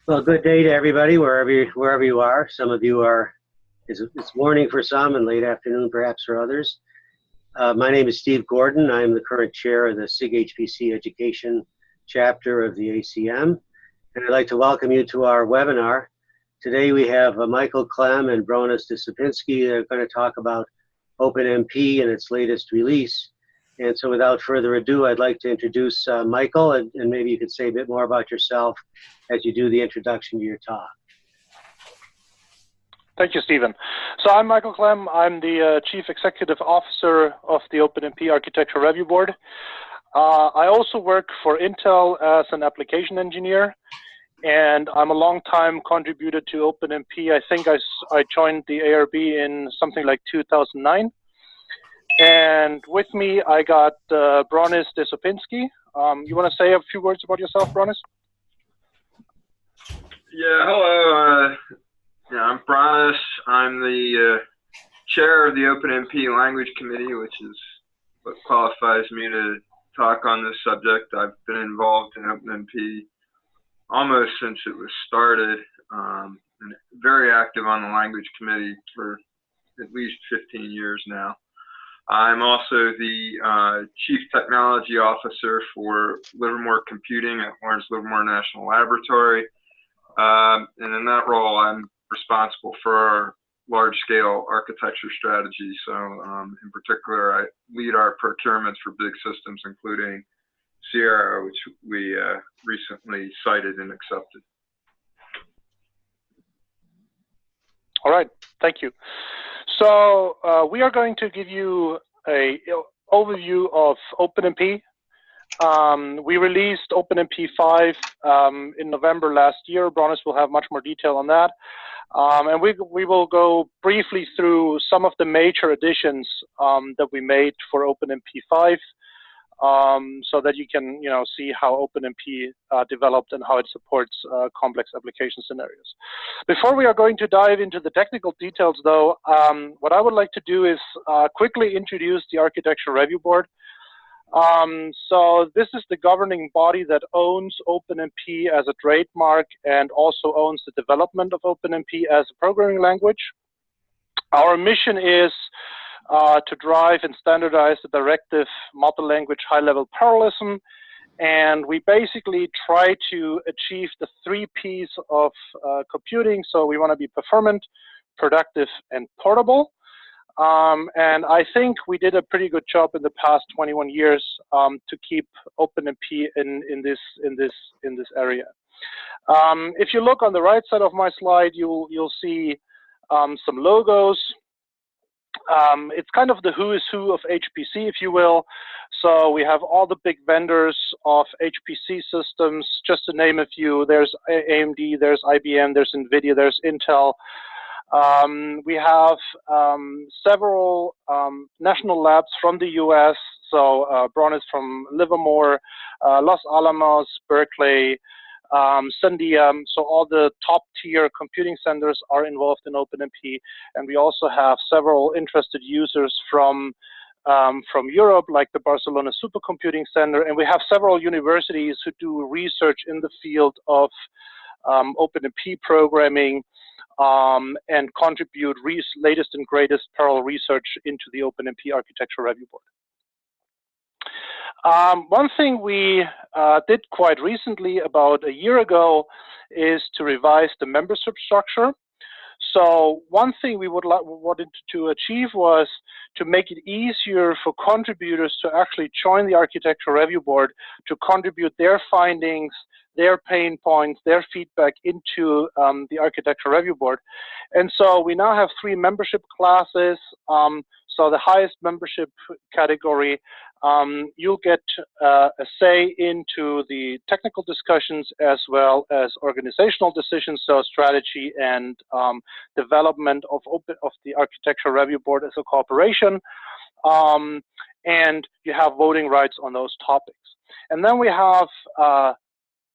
Well, good day to everybody, wherever you are. Some of you are, it's morning for some and late afternoon perhaps for others. My name is Steve Gordon. I'm the current chair of the SIG HPC Education chapter of the ACM. And I'd like to welcome you to our webinar. Today we have Michael Clem and Bronis Desopinski. They're going to talk about OpenMP and its latest release. And so without further ado, I'd like to introduce Michael, and maybe you could say a bit more about yourself as you do the introduction to your talk. Thank you, Stephen. So I'm Michael Clem. I'm the Chief Executive Officer of the OpenMP Architecture Review Board. I also work for Intel as an application engineer, and I'm a long-time contributor to OpenMP. I think I joined the ARB in something like 2009. And with me, I got Bronis Desopinski. You want to say a few words about yourself, Bronis? Yeah, hello. I'm Bronis. I'm the chair of the OpenMP Language Committee, which is what qualifies me to talk on this subject. I've been involved in OpenMP almost since it was started, and very active on the Language Committee for at least 15 years now. I'm also the Chief Technology Officer for Livermore Computing at Lawrence Livermore National Laboratory. And in that role, I'm responsible for our large-scale architecture strategy. So in particular, I lead our procurements for big systems, including Sierra, which we recently cited and accepted. All right, thank you. So we are going to give you an overview of OpenMP. We released OpenMP 5 in November last year. Bronis will have much more detail on that. And we will go briefly through some of the major additions that we made for OpenMP 5. So that you can see how OpenMP developed and how it supports complex application scenarios. Before we are going to dive into the technical details, though, what I would like to do is quickly introduce the Architecture Review Board. So this is the governing body that owns OpenMP as a trademark and also owns the development of OpenMP as a programming language. Our mission is to drive and standardize the directive multi-language high-level parallelism, and we basically try to achieve the 3 Ps of computing. So we want to be performant, productive, and portable. And I think we did a pretty good job in the past 21 years to keep OpenMP in this area. If you look on the right side of my slide, you'll see some logos. It's kind of the who is who of HPC, if you will. So we have all the big vendors of HPC systems, just to name a few. There's AMD, there's IBM, there's NVIDIA, there's Intel. We have several national labs from the US. So Bronis from Livermore, Los Alamos, Berkeley, Sandia. So all the top tier computing centers are involved in OpenMP, and we also have several interested users from Europe, like the Barcelona Supercomputing Center, and we have several universities who do research in the field of OpenMP programming and contribute latest and greatest parallel research into the OpenMP Architecture Review Board. One thing we did quite recently, about a year ago, is to revise the membership structure. So one thing we wanted to achieve was to make it easier for contributors to actually join the Architecture Review Board, to contribute their findings, their pain points, their feedback into the Architecture Review Board. And so we now have 3 membership classes. So the highest membership category, you'll get a say into the technical discussions as well as organizational decisions, so strategy and development of the Architecture Review Board as a corporation. And you have voting rights on those topics. And then we have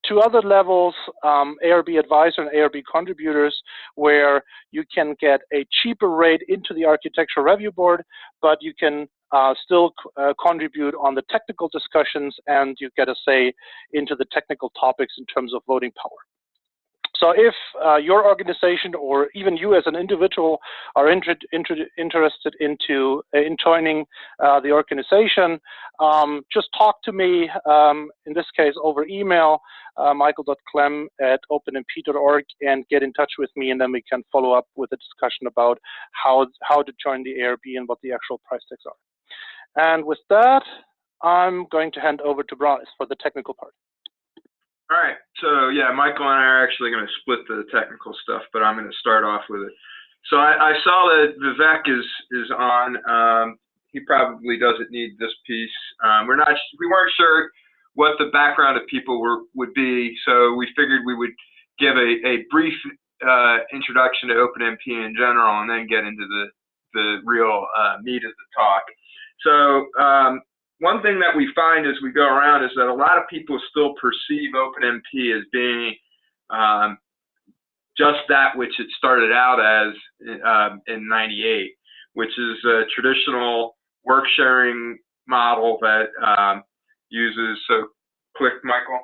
2 other levels, ARB Advisor and ARB Contributors, where you can get a cheaper rate into the Architecture Review Board, but you can still contribute on the technical discussions, and you get a say into the technical topics in terms of voting power. So if your organization or even you as an individual are interested in joining the organization, just talk to me, in this case over email, michael.clem@openmp.org, and get in touch with me, and then we can follow up with a discussion about how to join the ARB and what the actual price tags are. And with that, I'm going to hand over to Bryce for the technical part. All right, so yeah, Michael and I are actually going to split the technical stuff, but I'm going to start off with it. So I saw that Vivek is on. He probably doesn't need this piece. We weren't sure what the background of people would be, so we figured we would give a brief introduction to OpenMP in general, and then get into the real meat of the talk. So one thing that we find as we go around is that a lot of people still perceive OpenMP as being just that which it started out as in '98, which is a traditional work sharing model that uses, so click Michael,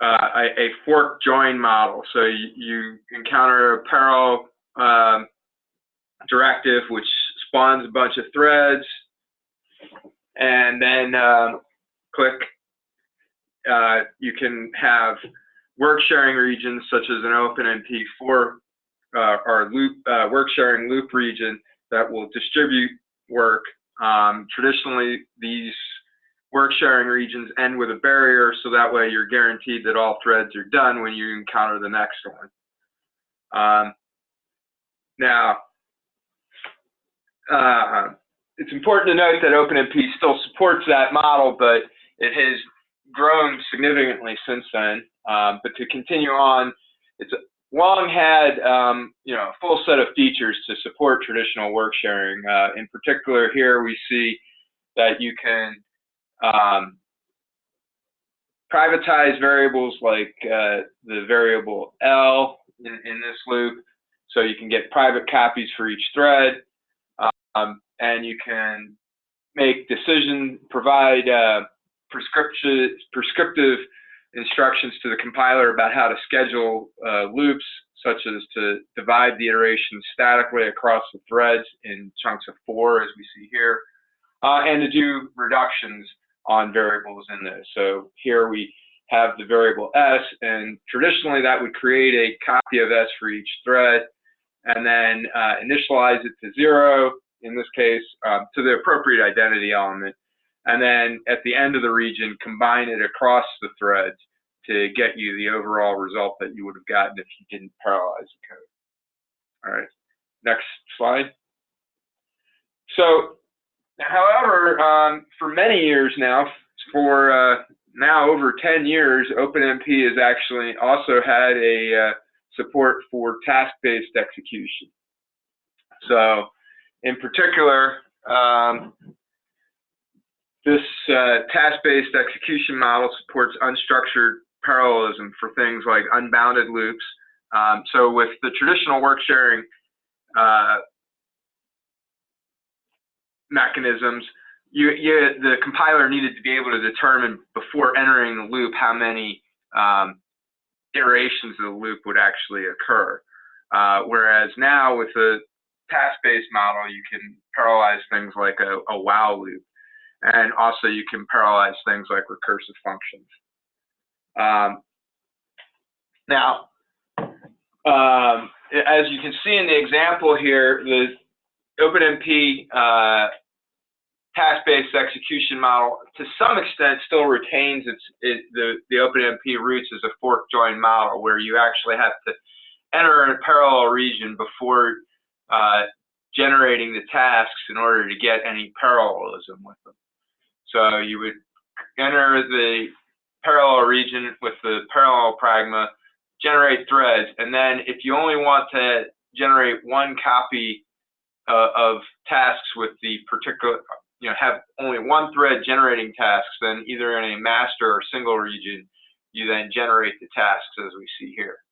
a fork join model. So you encounter a parallel directive which spawns a bunch of threads, and then click, you can have work sharing regions such as an OpenMP fork or loop, work sharing loop region that will distribute work. Traditionally, these work sharing regions end with a barrier, so that way you're guaranteed that all threads are done when you encounter the next one. Now, it's important to note that OpenMP still supports that model, but it has grown significantly since then. But to continue on, it's long had a full set of features to support traditional work sharing. In particular, here we see that you can privatize variables like the variable L in this loop, so you can get private copies for each thread. And you can make provide prescriptive instructions to the compiler about how to schedule loops, such as to divide the iterations statically across the threads in chunks of 4, as we see here, and to do reductions on variables in this. So here we have the variable S, and traditionally that would create a copy of S for each thread, and then initialize it to 0, in this case, to the appropriate identity element. And then at the end of the region, combine it across the threads to get you the overall result that you would have gotten if you didn't parallelize the code. All right, next slide. So, however, for many years now, for now over 10 years, OpenMP has actually also had a support for task-based execution. So, in particular, this task-based execution model supports unstructured parallelism for things like unbounded loops. So with the traditional work sharing mechanisms, the compiler needed to be able to determine before entering the loop how many iterations of the loop would actually occur. Whereas now with the task-based model, you can parallelize things like a while loop. And also you can parallelize things like recursive functions. Now, as you can see in the example here, the OpenMP task-based execution model, to some extent, still retains the OpenMP roots as a fork join model, where you actually have to enter a parallel region before generating the tasks in order to get any parallelism with them. So you would enter the parallel region with the parallel pragma, generate threads, and then if you only want to generate one copy of tasks with the particular, have only one thread generating tasks, then either in a master or single region, you then generate the tasks as we see here.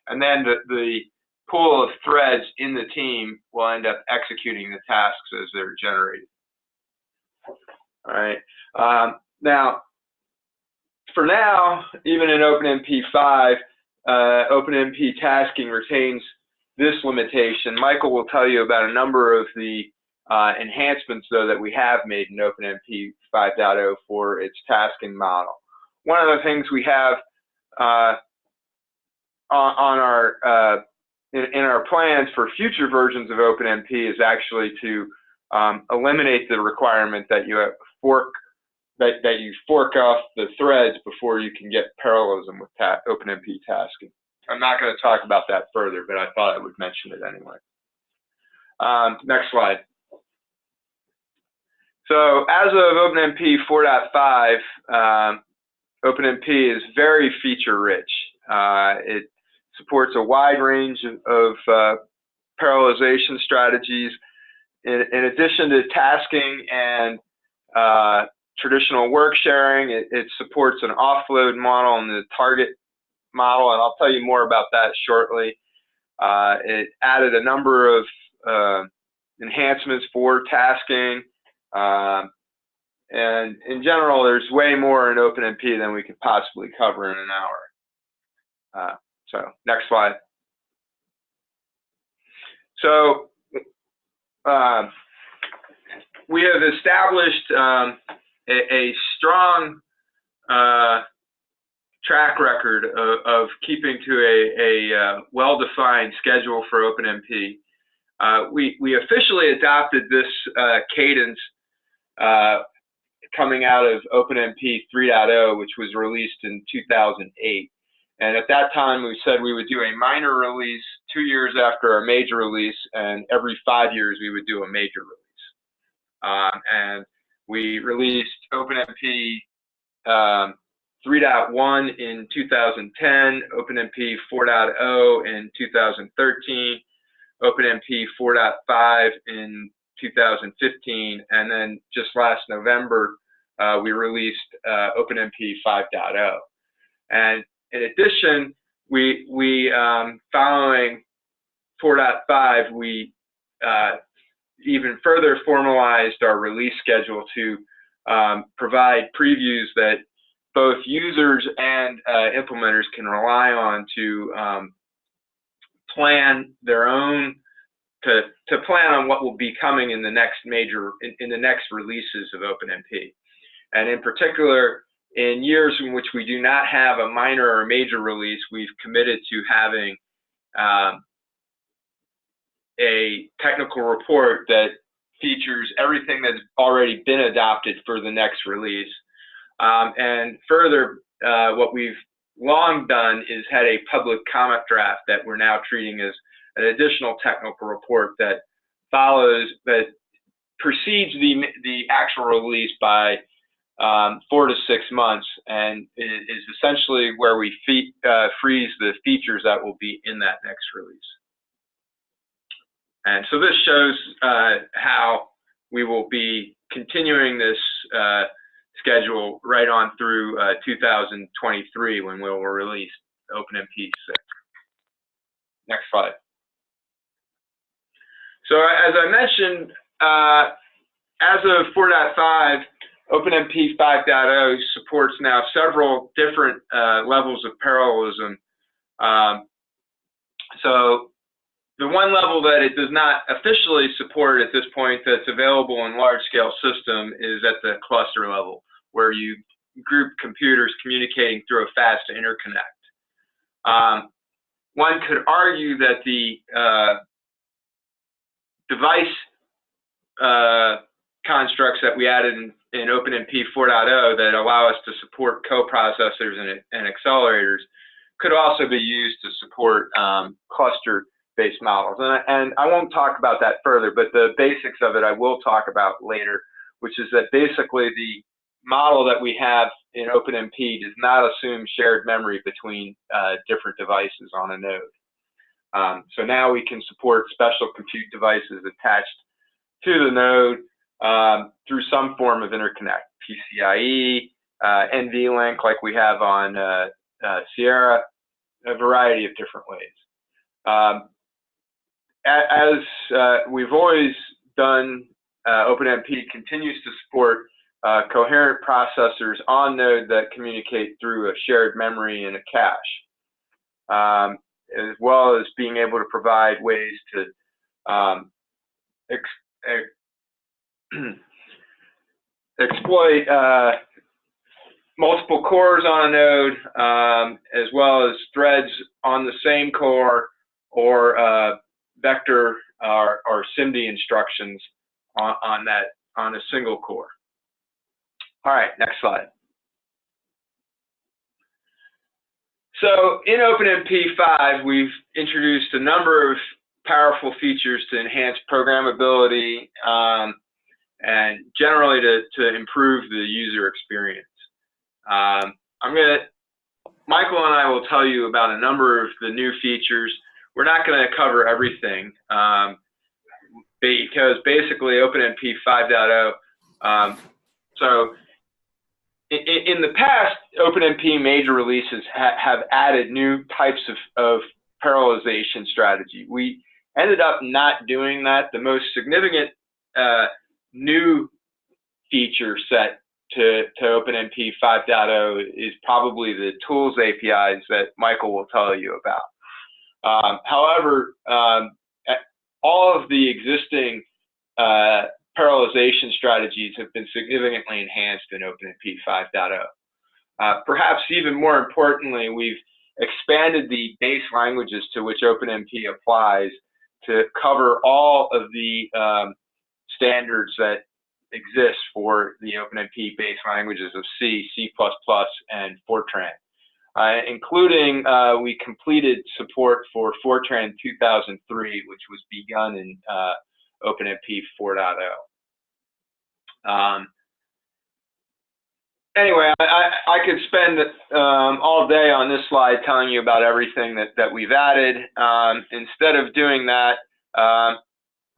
And then the pool of threads in the team will end up executing the tasks as they're generated. All right. Now, for now, even in OpenMP 5, OpenMP tasking retains this limitation. Michael will tell you about a number of the enhancements, though, that we have made in OpenMP 5.0 for its tasking model. One of the things we have in our plans for future versions of OpenMP is actually to eliminate the requirement that you fork off the threads before you can get parallelism with OpenMP tasking. I'm not going to talk about that further, but I thought I would mention it anyway. Next slide. So as of OpenMP 4.5, OpenMP is very feature-rich. It supports a wide range of parallelization strategies. In addition to tasking and traditional work sharing, it supports an offload model and the target model, and I'll tell you more about that shortly. It added a number of enhancements for tasking, and in general, there's way more in OpenMP than we could possibly cover in an hour. So next slide. So we have established a strong track record of keeping to a well-defined schedule for OpenMP. We officially adopted this cadence coming out of OpenMP 3.0, which was released in 2008. And at that time, we said we would do a minor release 2 years after our major release, and every 5 years we would do a major release. And we released OpenMP 3.1 in 2010, OpenMP 4.0 in 2013, OpenMP 4.5 in 2015, and then just last November, we released OpenMP 5.0. And in addition, we following 4.5, we even further formalized our release schedule to provide previews that both users and implementers can rely on to plan their own, to plan on what will be coming in the next in the next releases of OpenMP. And in particular, in years in which we do not have a minor or major release, we've committed to having a technical report that features everything that's already been adopted for the next release. And further, what we've long done is had a public comment draft that we're now treating as an additional technical report that precedes the actual release by 4 to 6 months, and is essentially where we freeze the features that will be in that next release. And so this shows how we will be continuing this schedule right on through 2023, when we will release OpenMP 6. Next slide. So as I mentioned, as of 4.5, OpenMP 5.0 supports now several different levels of parallelism. So the one level that it does not officially support at this point that's available in large-scale system is at the cluster level, where you group computers communicating through a fast interconnect. One could argue that the device constructs that we added in OpenMP 4.0 that allow us to support coprocessors and accelerators could also be used to support cluster-based models. And I won't talk about that further, but the basics of it I will talk about later, which is that basically the model that we have in OpenMP does not assume shared memory between different devices on a node. So now we can support special compute devices attached to the node through some form of interconnect, PCIe, NVLink like we have on Sierra, a variety of different ways. As we've always done, OpenMP continues to support coherent processors on node that communicate through a shared memory and a cache. as well as being able to provide ways to exploit multiple cores on a node, as well as threads on the same core, or vector or SIMD instructions on a single core. All right, next slide. So in OpenMP 5, we've introduced a number of powerful features to enhance programmability and generally to improve the user experience. Michael and I will tell you about a number of the new features. We're not going to cover everything because basically OpenMP 5.0. So in the past, OpenMP major releases have added new types of parallelization strategy. We ended up not doing that. The most significant new feature set to OpenMP 5.0 is probably the tools APIs that Michael will tell you about. However, all of the existing parallelization strategies have been significantly enhanced in OpenMP 5.0. Perhaps even more importantly, we've expanded the base languages to which OpenMP applies to cover all of the standards that exist for the OpenMP base languages of C, C++, and Fortran, including we completed support for Fortran 2003, which was begun in OpenMP 4.0. Anyway, I could spend all day on this slide telling you about everything that we've added. Instead of doing that,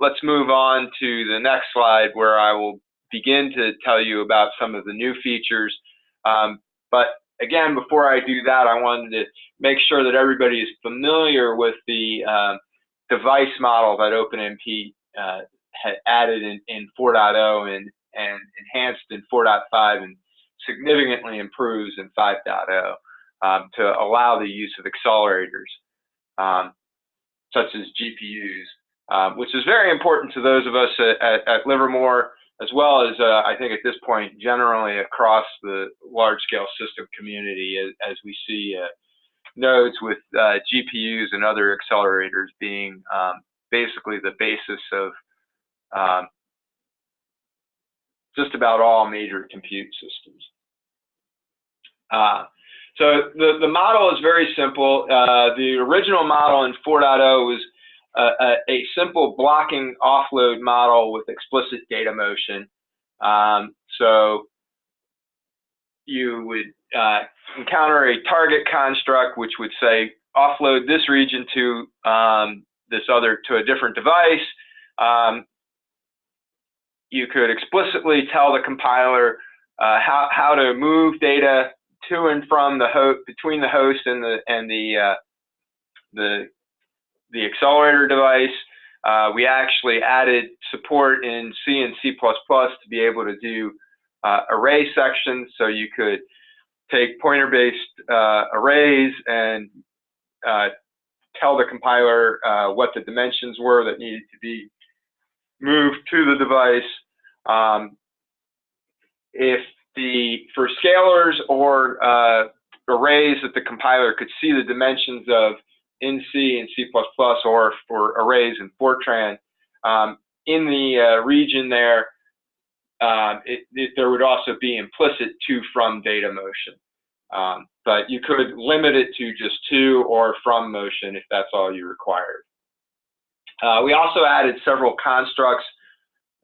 let's move on to the next slide where I will begin to tell you about some of the new features. But again, before I do that, I wanted to make sure that everybody is familiar with the device model that OpenMP had added in 4.0 and enhanced in 4.5 and significantly improves in 5.0 to allow the use of accelerators, such as GPUs, which is very important to those of us at Livermore, as well as I think at this point generally across the large-scale system community, as we see nodes with GPUs and other accelerators being basically the basis of just about all major compute systems. So the model is very simple. The original model in 4.0 was a simple blocking offload model with explicit data motion. So you would encounter a target construct which would say offload this region to a different device. You could explicitly tell the compiler how to move data to and from the host, between the host and the accelerator device. We actually added support in C and C++ to be able to do array sections, so you could take pointer-based arrays and tell the compiler what the dimensions were that needed to be moved to the device. For scalars or arrays that the compiler could see the dimensions of in C and C++, or for arrays in Fortran, in the region there, there would also be implicit to-from data motion. But you could limit it to just to or from motion if that's all you required. We also added several constructs,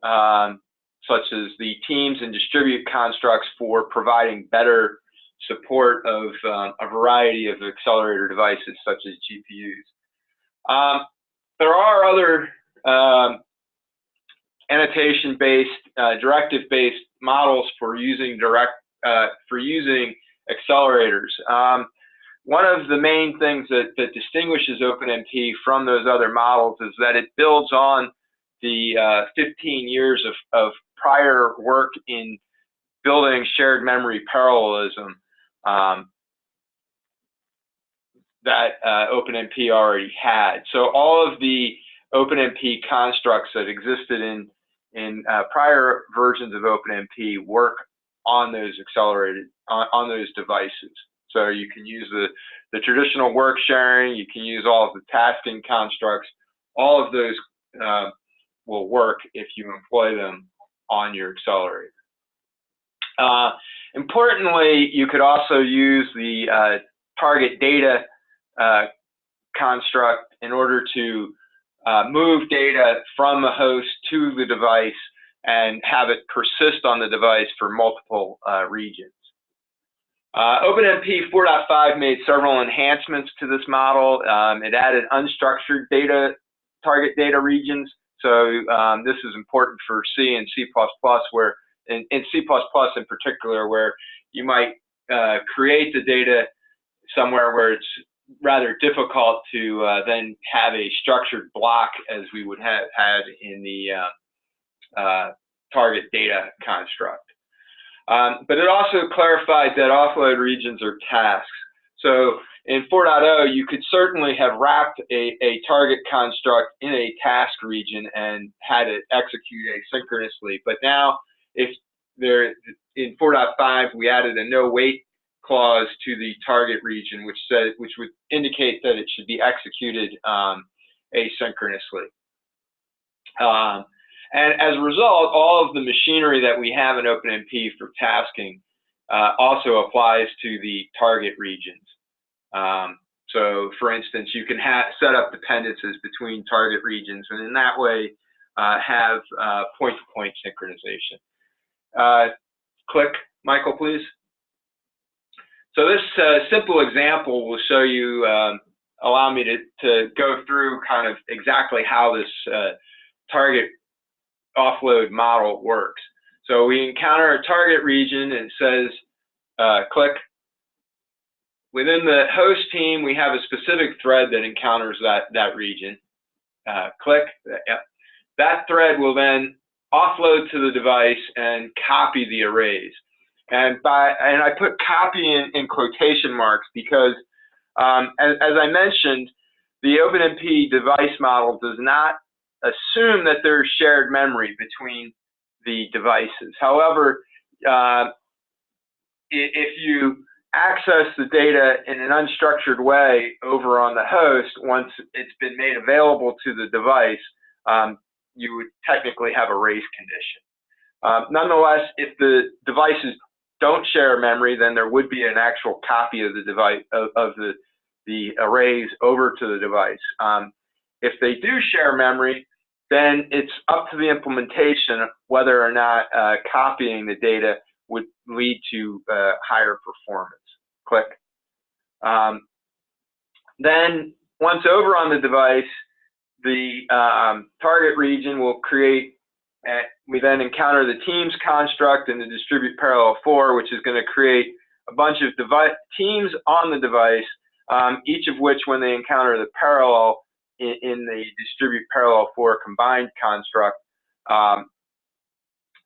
such as the teams and distribute constructs for providing better support of a variety of accelerator devices, such as GPUs. There are other annotation-based, directive-based models for using accelerators. One of the main things that distinguishes OpenMP from those other models is that it builds on the 15 years of prior work in building shared memory parallelism. that OpenMP already had. So all of the OpenMP constructs that existed in prior versions of OpenMP work on those on those devices. So you can use the traditional Worksharing, you can use all of the tasking constructs. All of those will work if you employ them on your accelerator. Importantly, you could also use the target data construct in order to move data from the host to the device and have it persist on the device for multiple regions. OpenMP 4.5 made several enhancements to this model. It added unstructured data, target data regions. So this is important for C and C++, where in C++ in particular, where you might create the data somewhere where it's rather difficult to then have a structured block as we would have had in the target data construct. But it also clarified that offload regions are tasks. So in 4.0, you could certainly have wrapped a target construct in a task region and had it execute asynchronously. But now, if there in 4.5, we added a no wait clause to the target region, which would indicate that it should be executed asynchronously. And as a result, all of the machinery that we have in OpenMP for tasking also applies to the target regions. So, for instance, you can set up dependencies between target regions, and in that way have point-to-point synchronization. Click, Michael, please. So this simple example will show you, allow me to go through kind of exactly how this target offload model works. So we encounter a target region and it says, click. Within the host team, we have a specific thread that encounters that region. Click. That thread will then offload to the device and copy the arrays. And I put copy in quotation marks because, as I mentioned, the OpenMP device model does not assume that there's shared memory between the devices. However, if you access the data in an unstructured way over on the host, once it's been made available to the device, you would technically have a race condition. Nonetheless, if the devices don't share memory, then there would be an actual copy of the device of the arrays over to the device. If they do share memory, then it's up to the implementation whether or not copying the data would lead to higher performance. Click. Then once over on the device, the target region will create, we then encounter the teams construct in the distribute parallel for, which is going to create a bunch of teams on the device, each of which, when they encounter the parallel in the distribute parallel for combined construct,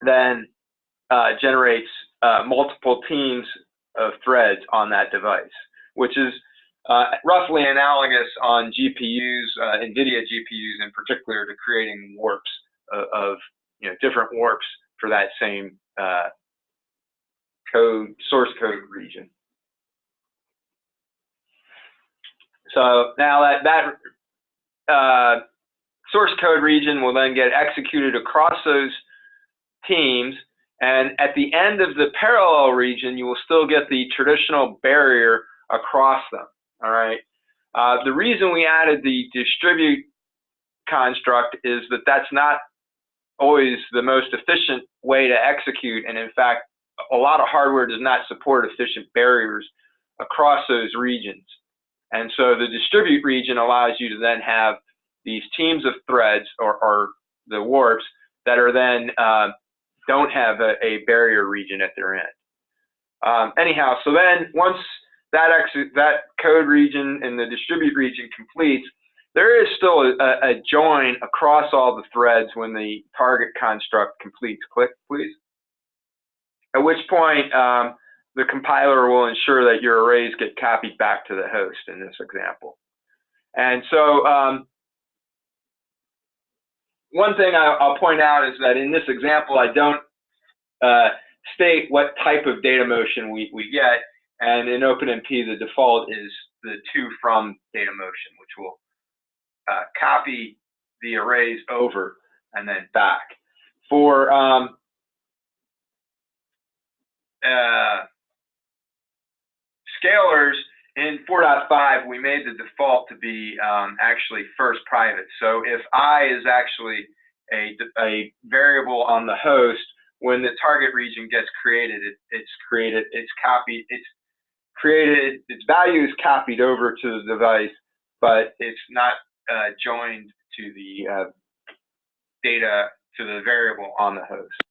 then generates multiple teams of threads on that device, which is roughly analogous on GPUs, NVIDIA GPUs in particular, to creating warps of different warps for that same source code region. So now that source code region will then get executed across those teams, and at the end of the parallel region, you will still get the traditional barrier across them. All right. The reason we added the distribute construct is that that's not always the most efficient way to execute, and in fact, a lot of hardware does not support efficient barriers across those regions. And so the distribute region allows you to then have these teams of threads or the warps that are then don't have a barrier region at their end. Anyhow, so then once that code region and the distribute region completes, there is still a join across all the threads when the target construct completes. Click, please. At which point the compiler will ensure that your arrays get copied back to the host in this example. And so one thing I'll point out is that in this example, I don't state what type of data motion we get. And in OpenMP, the default is the to from data motion, which will copy the arrays over and then back. For scalars, in 4.5, we made the default to be actually first private. So if I is actually a variable on the host, when the target region gets created, its value is copied over to the device, but it's not joined to the data, to the variable on the host.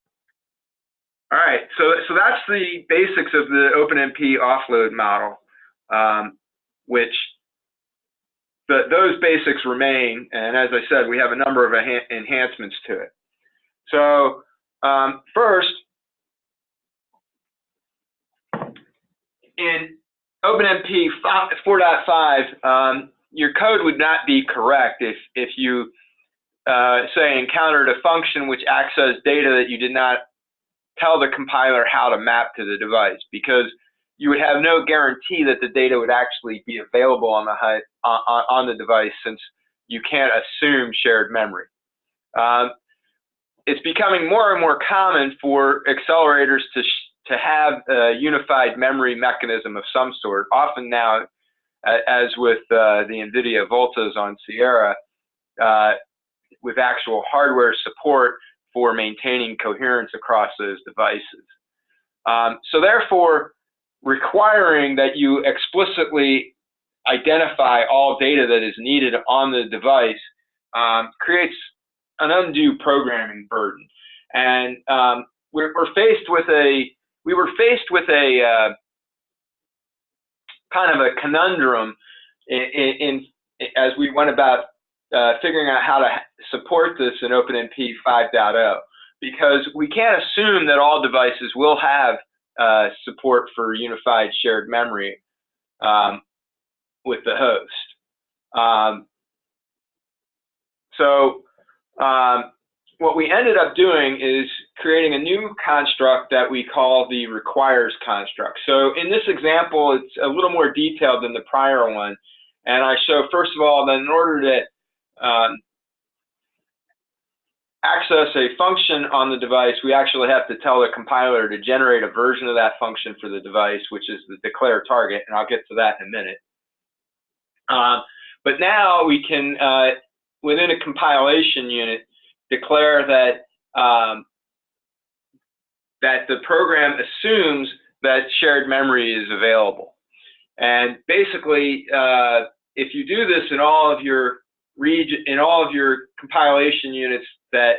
All right, so that's the basics of the OpenMP offload model, which those basics remain, and as I said, we have a number of enhancements to it. So first, in OpenMP 4.5, your code would not be correct if you say encountered a function which accessed data that you did not tell the compiler how to map to the device, because you would have no guarantee that the data would actually be available on the device, since you can't assume shared memory. It's becoming more and more common for accelerators to have a unified memory mechanism of some sort. Often now, as with the NVIDIA Voltas on Sierra, with actual hardware support for maintaining coherence across those devices. So therefore, requiring that you explicitly identify all data that is needed on the device creates an undue programming burden. And we were faced with a kind of a conundrum as we went about figuring out how to support this in OpenMP 5.0, because we can't assume that all devices will have support for unified shared memory with the host. So what we ended up doing is creating a new construct that we call the requires construct. So in this example, it's a little more detailed than the prior one. And I show, first of all, that in order to access a function on the device, we actually have to tell the compiler to generate a version of that function for the device, which is the declare target, and I'll get to that in a minute. But now we can, within a compilation unit, declare that that the program assumes that shared memory is available. And basically, if you do this in all of your compilation units that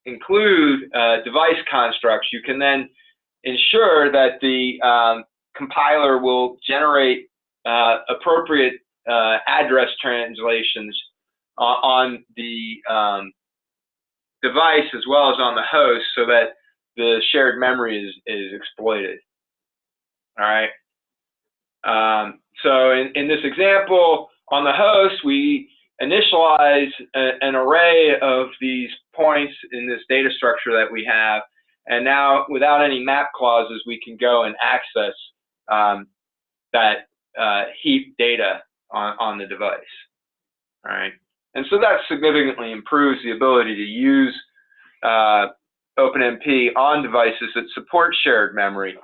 include device constructs, you can then ensure that the compiler will generate appropriate address translations on the device as well as on the host, so that the shared memory is exploited. All right. So in this example, on the host, we initialize an array of these points in this data structure that we have, and now without any map clauses, we can go and access that heap data on the device. All right. And so that significantly improves the ability to use OpenMP on devices that support shared memory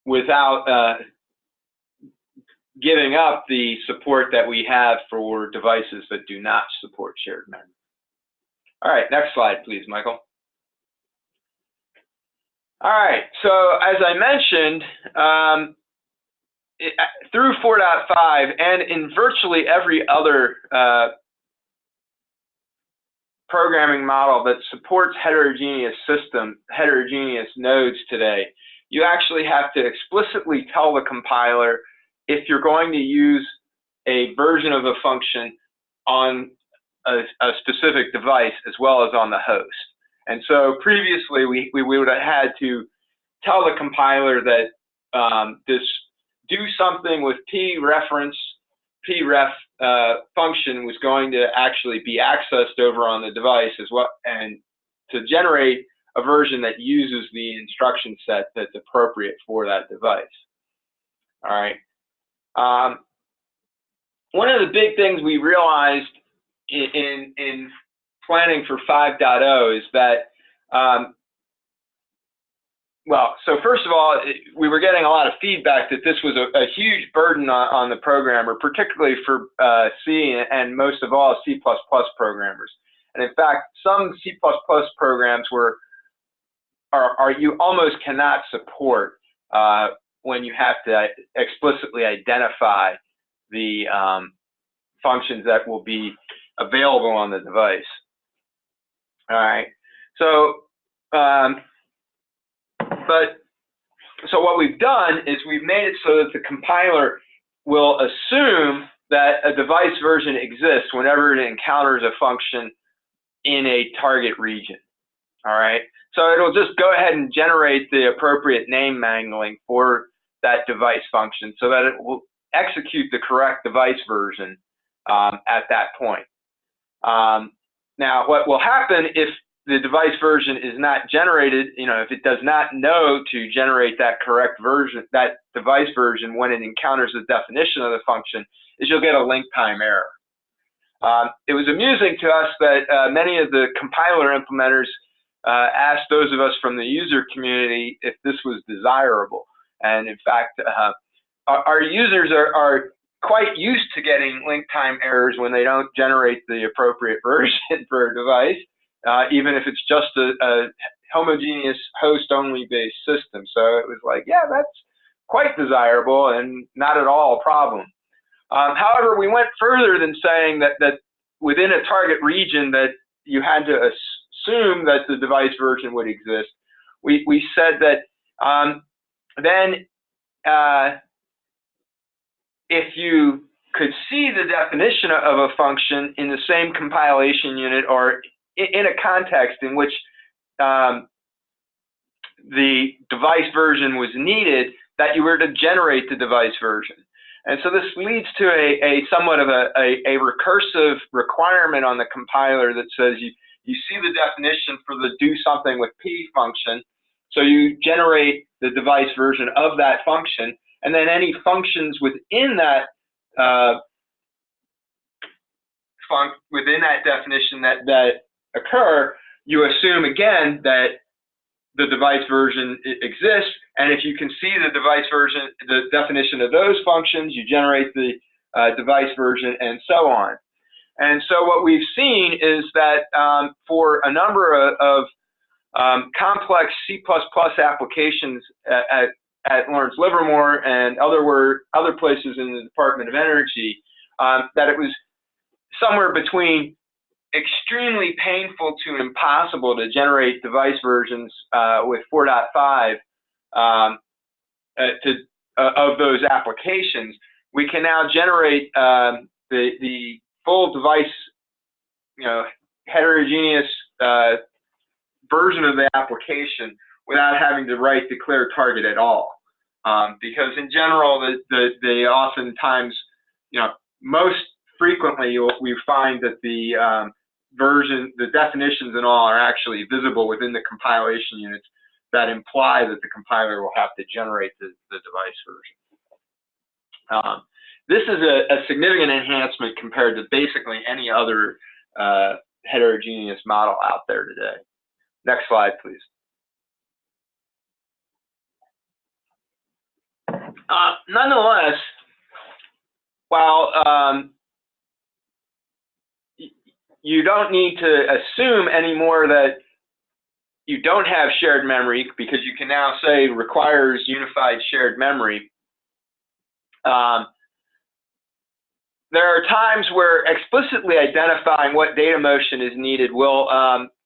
without giving up the support that we have for devices that do not support shared memory. All right, next slide, please, Michael. All right, so as I mentioned, through 4.5 and in virtually every other programming model that supports heterogeneous nodes today, you actually have to explicitly tell the compiler if you're going to use a version of a function on a specific device as well as on the host. And so previously, we would have had to tell the compiler that this do something with p-reference, p-ref function was going to actually be accessed over on the device as well, and to generate a version that uses the instruction set that's appropriate for that device. All right. One of the big things we realized in planning for 5.0 is that, well, so first of all, we were getting a lot of feedback that this was a huge burden on the programmer, particularly for C and most of all C++ programmers. And in fact, some C++ programs you almost cannot support when you have to explicitly identify the functions that will be available on the device. All right. So, so what we've done is we've made it so that the compiler will assume that a device version exists whenever it encounters a function in a target region. All right. So it'll just go ahead and generate the appropriate name mangling for that device function so that it will execute the correct device version at that point. Now, what will happen if the device version is not generated, if it does not know to generate that correct version, that device version when it encounters the definition of the function, is you'll get a link time error. It was amusing to us that many of the compiler implementers asked those of us from the user community if this was desirable. And in fact, our users are quite used to getting link time errors when they don't generate the appropriate version for a device, even if it's just a homogeneous host-only based system. So it was like, yeah, that's quite desirable and not at all a problem. However, we went further than saying that within a target region that you had to assume that the device version would exist. We said that then if you could see the definition of a function in the same compilation unit or in a context in which the device version was needed, that you were to generate the device version. And so this leads to a somewhat of a recursive requirement on the compiler that says you see the definition for the do something with P function, so you generate the device version of that function, and then any functions within that definition that occur, you assume again that the device version exists, and if you can see the device version, the definition of those functions, you generate the device version, and so on. And so what we've seen is that for a number of complex C++ applications at Lawrence Livermore and other places in the Department of Energy, that it was somewhere between extremely painful to impossible to generate device versions with 4.5 of those applications. We can now generate the full device, heterogeneous version of the application without having to write declare target at all. Because in general, they oftentimes, most frequently we find that the definitions and all are actually visible within the compilation units that imply that the compiler will have to generate the device version. This is a significant enhancement compared to basically any other heterogeneous model out there today. Next slide, please. Nonetheless, while you don't need to assume anymore that you don't have shared memory, because you can now say requires unified shared memory. There are times where explicitly identifying what data motion is needed will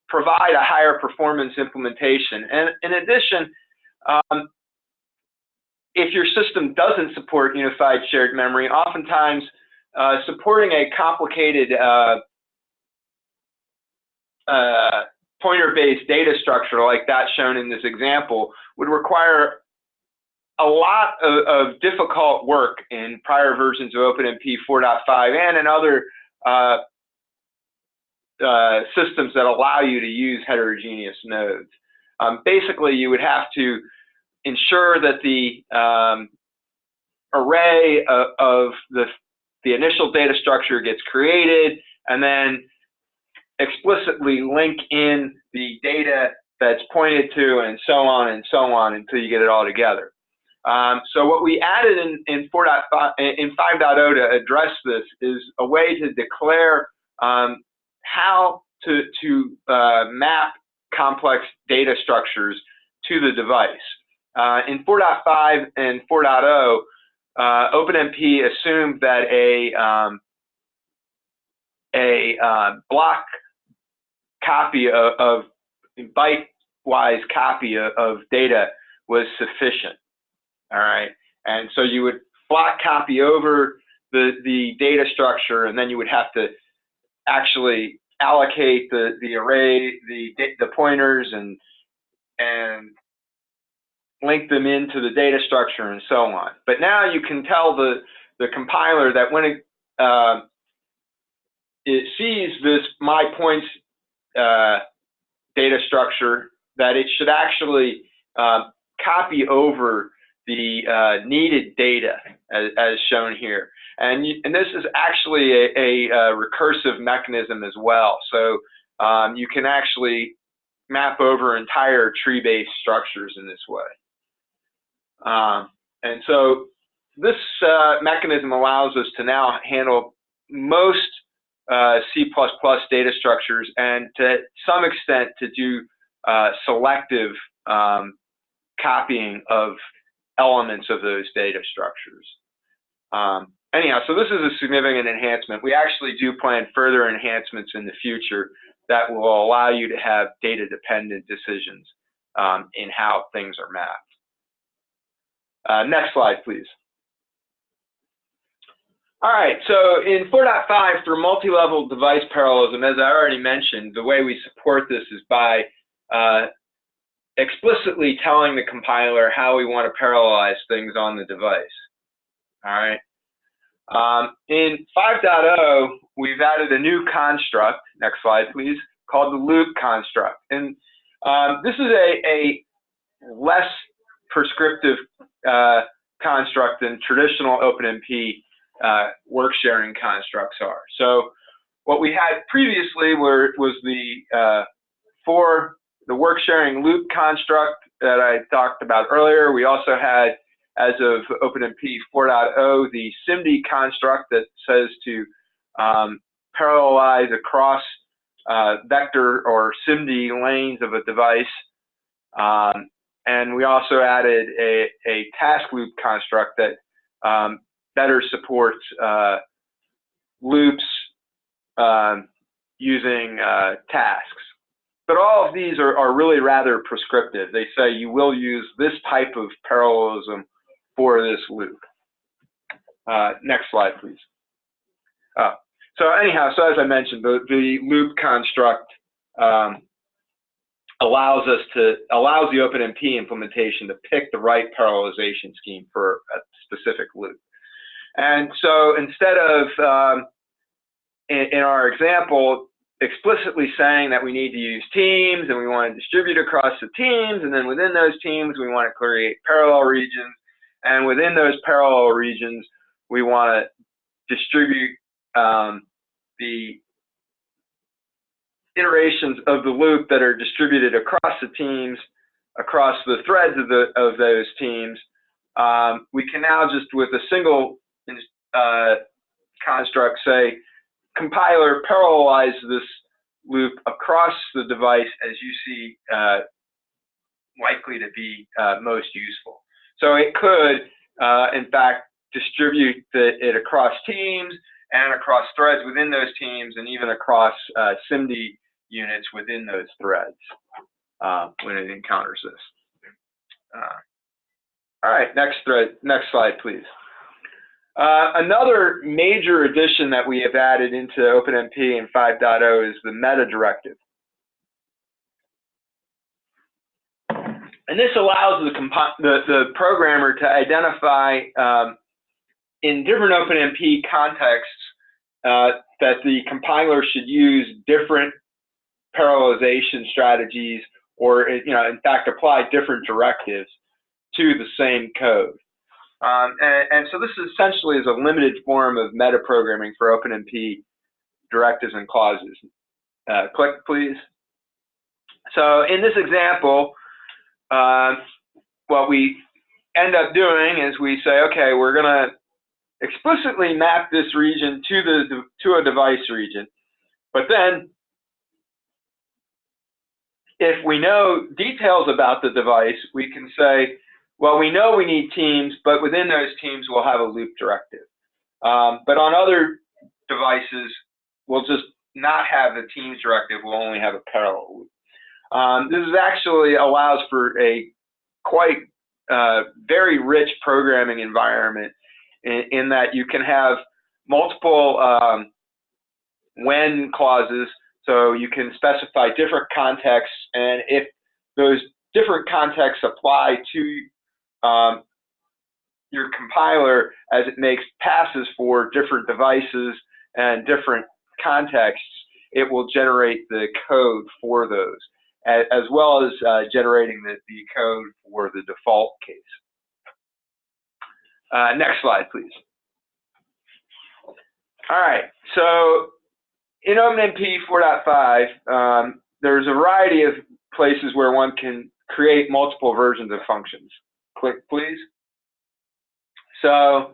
provide a higher performance implementation. And in addition, if your system doesn't support unified shared memory, oftentimes supporting a complicated pointer-based data structure like that shown in this example would require a lot of difficult work in prior versions of OpenMP 4.5 and in other systems that allow you to use heterogeneous nodes. Basically, you would have to ensure that the array of the initial data structure gets created, and then explicitly link in the data that's pointed to, and so on until you get it all together. So what we added in 5.0 to address this is a way to declare how to map complex data structures to the device. In 4.5 and 4.0, OpenMP assumed that a block copy of byte-wise copy of data was sufficient. All right, and so you would block copy over the data structure, and then you would have to actually allocate the array, the pointers, and link them into the data structure and so on. But now you can tell the compiler that when it sees this myPoints data structure, that it should actually copy over the needed data as shown here. And this is actually a recursive mechanism as well. So you can actually map over entire tree-based structures in this way. And so this mechanism allows us to now handle most C++ data structures, and to some extent to do selective copying of elements of those data structures. Anyhow, so this is a significant enhancement. We actually do plan further enhancements in the future that will allow you to have data-dependent decisions in how things are mapped. Next slide, please. All right, so in 4.5, through multi-level device parallelism, as I already mentioned, the way we support this is by explicitly telling the compiler how we want to parallelize things on the device. All right. In 5.0, we've added a new construct, next slide please, called the loop construct. And this is a less prescriptive construct than traditional OpenMP work-sharing constructs are. So what we had previously was the work-sharing loop construct that I talked about earlier. We also had, as of OpenMP 4.0, the SIMD construct that says to parallelize across vector or SIMD lanes of a device. And we also added a task loop construct that better supports loops using tasks. But all of these are really rather prescriptive. They say you will use this type of parallelism for this loop. Next slide, please. So anyhow, so as I mentioned, the loop construct allows the OpenMP implementation to pick the right parallelization scheme for a specific loop. And so instead of, in our example, explicitly saying that we need to use teams and we want to distribute across the teams, and then within those teams we want to create parallel regions, and within those parallel regions we want to distribute the iterations of the loop that are distributed across the teams, across the threads of those teams. We can now just with a single construct say, compiler, parallelize this loop across the device as you see likely to be most useful. So it could, in fact, distribute it across teams and across threads within those teams, and even across SIMD units within those threads when it encounters this. All right, next slide, please. Another major addition that we have added into OpenMP in 5.0 is the metadirective. And this allows the programmer to identify in different OpenMP contexts that the compiler should use different parallelization strategies, or in fact, apply different directives to the same code. And so this essentially is a limited form of metaprogramming for OpenMP directives and clauses. Click, please. So in this example, what we end up doing is we say, okay, we're going to explicitly map this region to a device region. But then, if we know details about the device, we can say, well, we know we need teams, but within those teams, we'll have a loop directive. But on other devices, we'll just not have the teams directive. We'll only have a parallel loop. This is actually allows for a quite very rich programming environment in that you can have multiple when clauses, so you can specify different contexts, and if those different contexts apply to your compiler as it makes passes for different devices and different contexts, it will generate the code for those, as well as generating the code for the default case. Next slide, please. All right, so in OpenMP 4.5, there's a variety of places where one can create multiple versions of functions. Click, please. So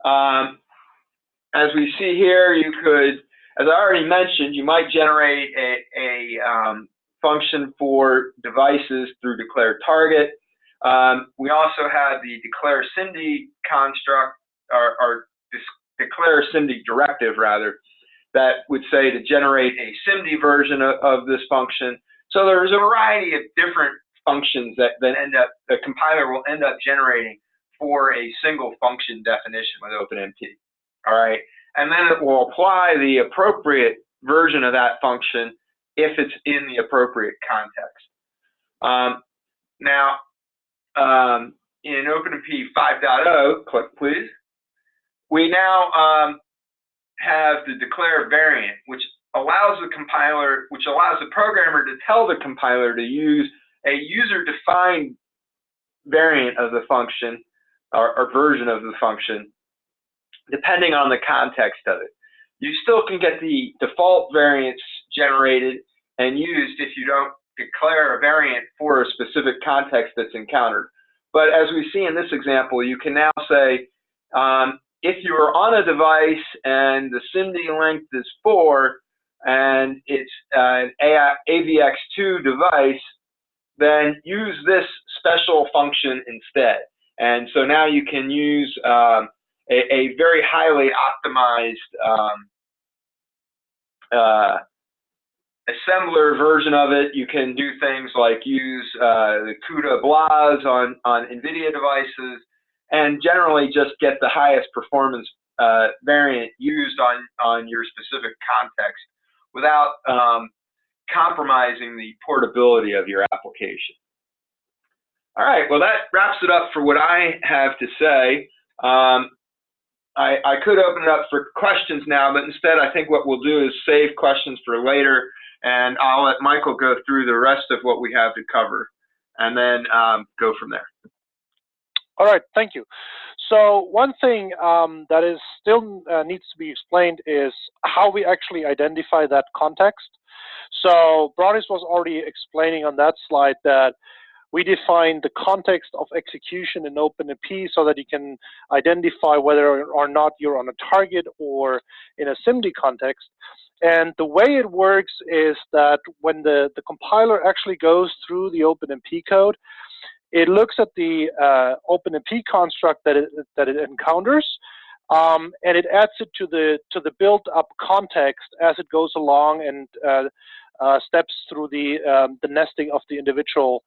as we see here, you could, as I already mentioned, you might generate a function for devices through declare target. We also have the declare SIMD construct, or declare SIMD directive rather, that would say to generate a SIMD version of this function. So there's a variety of different functions that the compiler will end up generating for a single function definition with OpenMP. All right, and then it will apply the appropriate version of that function if it's in the appropriate context. Now, in OpenMP 5.0, click please, we now have the declare variant, which allows the programmer to tell the compiler to use a user-defined variant of the function or version of the function, depending on the context of it. You still can get the default variants generated and used if you don't declare a variant for a specific context that's encountered. But as we see in this example, you can now say, if you are on a device and the SIMD length is 4 and it's an AVX2 device, then use this special function instead. And so now you can use a very highly optimized assembler version of it. You can do things like use the CUDA BLAS on NVIDIA devices, and generally just get the highest performance variant used on your specific context without compromising the portability of your application. All right, well, that wraps it up for what I have to say. I could open it up for questions now, but instead I think what we'll do is save questions for later, and I'll let Michael go through the rest of what we have to cover, and then go from there. All right, thank you. So one thing that is still needs to be explained is how we actually identify that context. So Bronis was already explaining on that slide that we define the context of execution in OpenMP so that you can identify whether or not you're on a target or in a SIMD context. And the way it works is that when the compiler actually goes through the OpenMP code, it looks at the OpenMP construct that it encounters, and it adds it to the built-up context as it goes along and steps through the nesting of the individual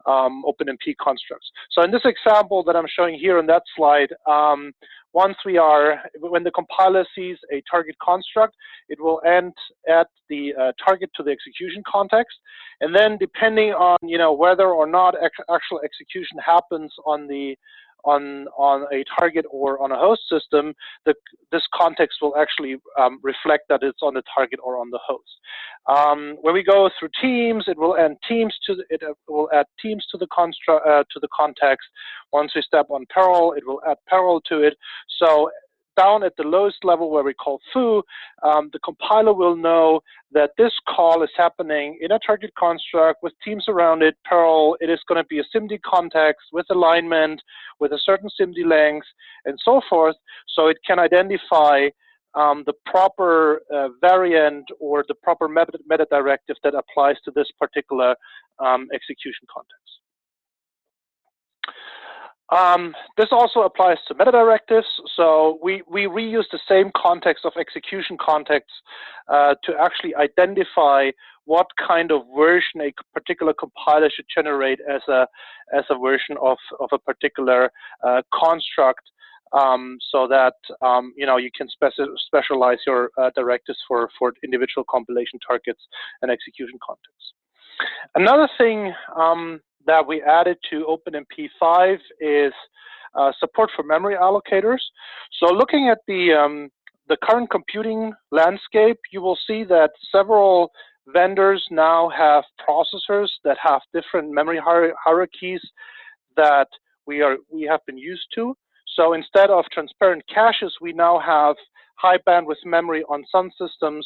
OpenMP constructs. So in this example that I'm showing here on that slide, when the compiler sees a target construct, it will add the target to the execution context, and then depending on whether or not actual execution happens on a target or on a host system, this context will actually reflect that it's on the target or on the host. When we go through teams, it will add teams to the context. Once we step on parallel, it will add parallel to it. So down at the lowest level, where we call foo, the compiler will know that this call is happening in a target construct with teams around it, parallel. It is going to be a SIMD context with alignment, with a certain SIMD length, and so forth. So it can identify the proper variant or the proper meta directive that applies to this particular execution context. This also applies to meta-directives. So we reuse the same context of execution contexts to actually identify what kind of version a particular compiler should generate as a version of a particular construct, so that you can specialize your directives for individual compilation targets and execution contexts. Another thing that we added to OpenMP 5 is support for memory allocators. So looking at the current computing landscape, you will see that several vendors now have processors that have different memory hierarchies that we have been used to. So instead of transparent caches, we now have high bandwidth memory on some systems.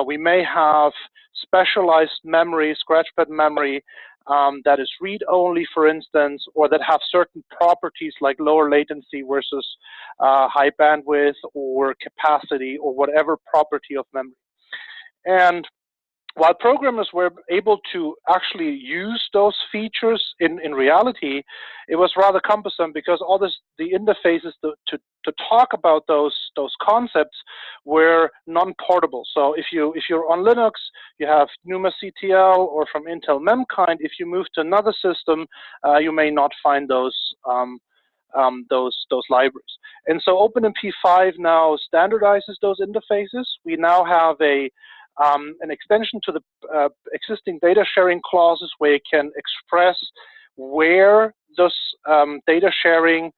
We may have specialized memory, scratchpad memory, that is read-only, for instance, or that have certain properties like lower latency versus high bandwidth or capacity or whatever property of memory. And while programmers were able to actually use those features in reality, it was rather cumbersome because all the interfaces to talk about those concepts were non-portable. So if you're on Linux, you have NUMA CTL or from Intel Memkind. If you move to another system, you may not find those libraries. And so OpenMP 5 now standardizes those interfaces. We now have an extension to the existing data sharing clauses where you can express where this data sharing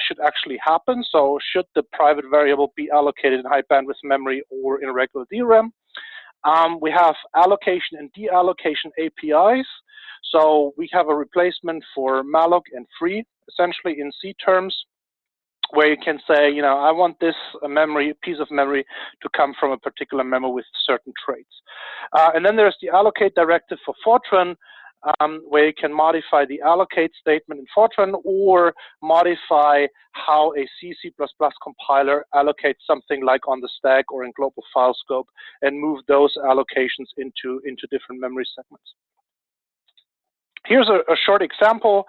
should actually happen. So should the private variable be allocated in high bandwidth memory or in regular DRAM? We have allocation and deallocation APIs. So we have a replacement for malloc and free, essentially in C terms, where you can say, I want this piece of memory to come from a particular memory with certain traits. And then there's the allocate directive for Fortran, where you can modify the allocate statement in Fortran or modify how a C++ compiler allocates something like on the stack or in global file scope and move those allocations into different memory segments. Here's a short example.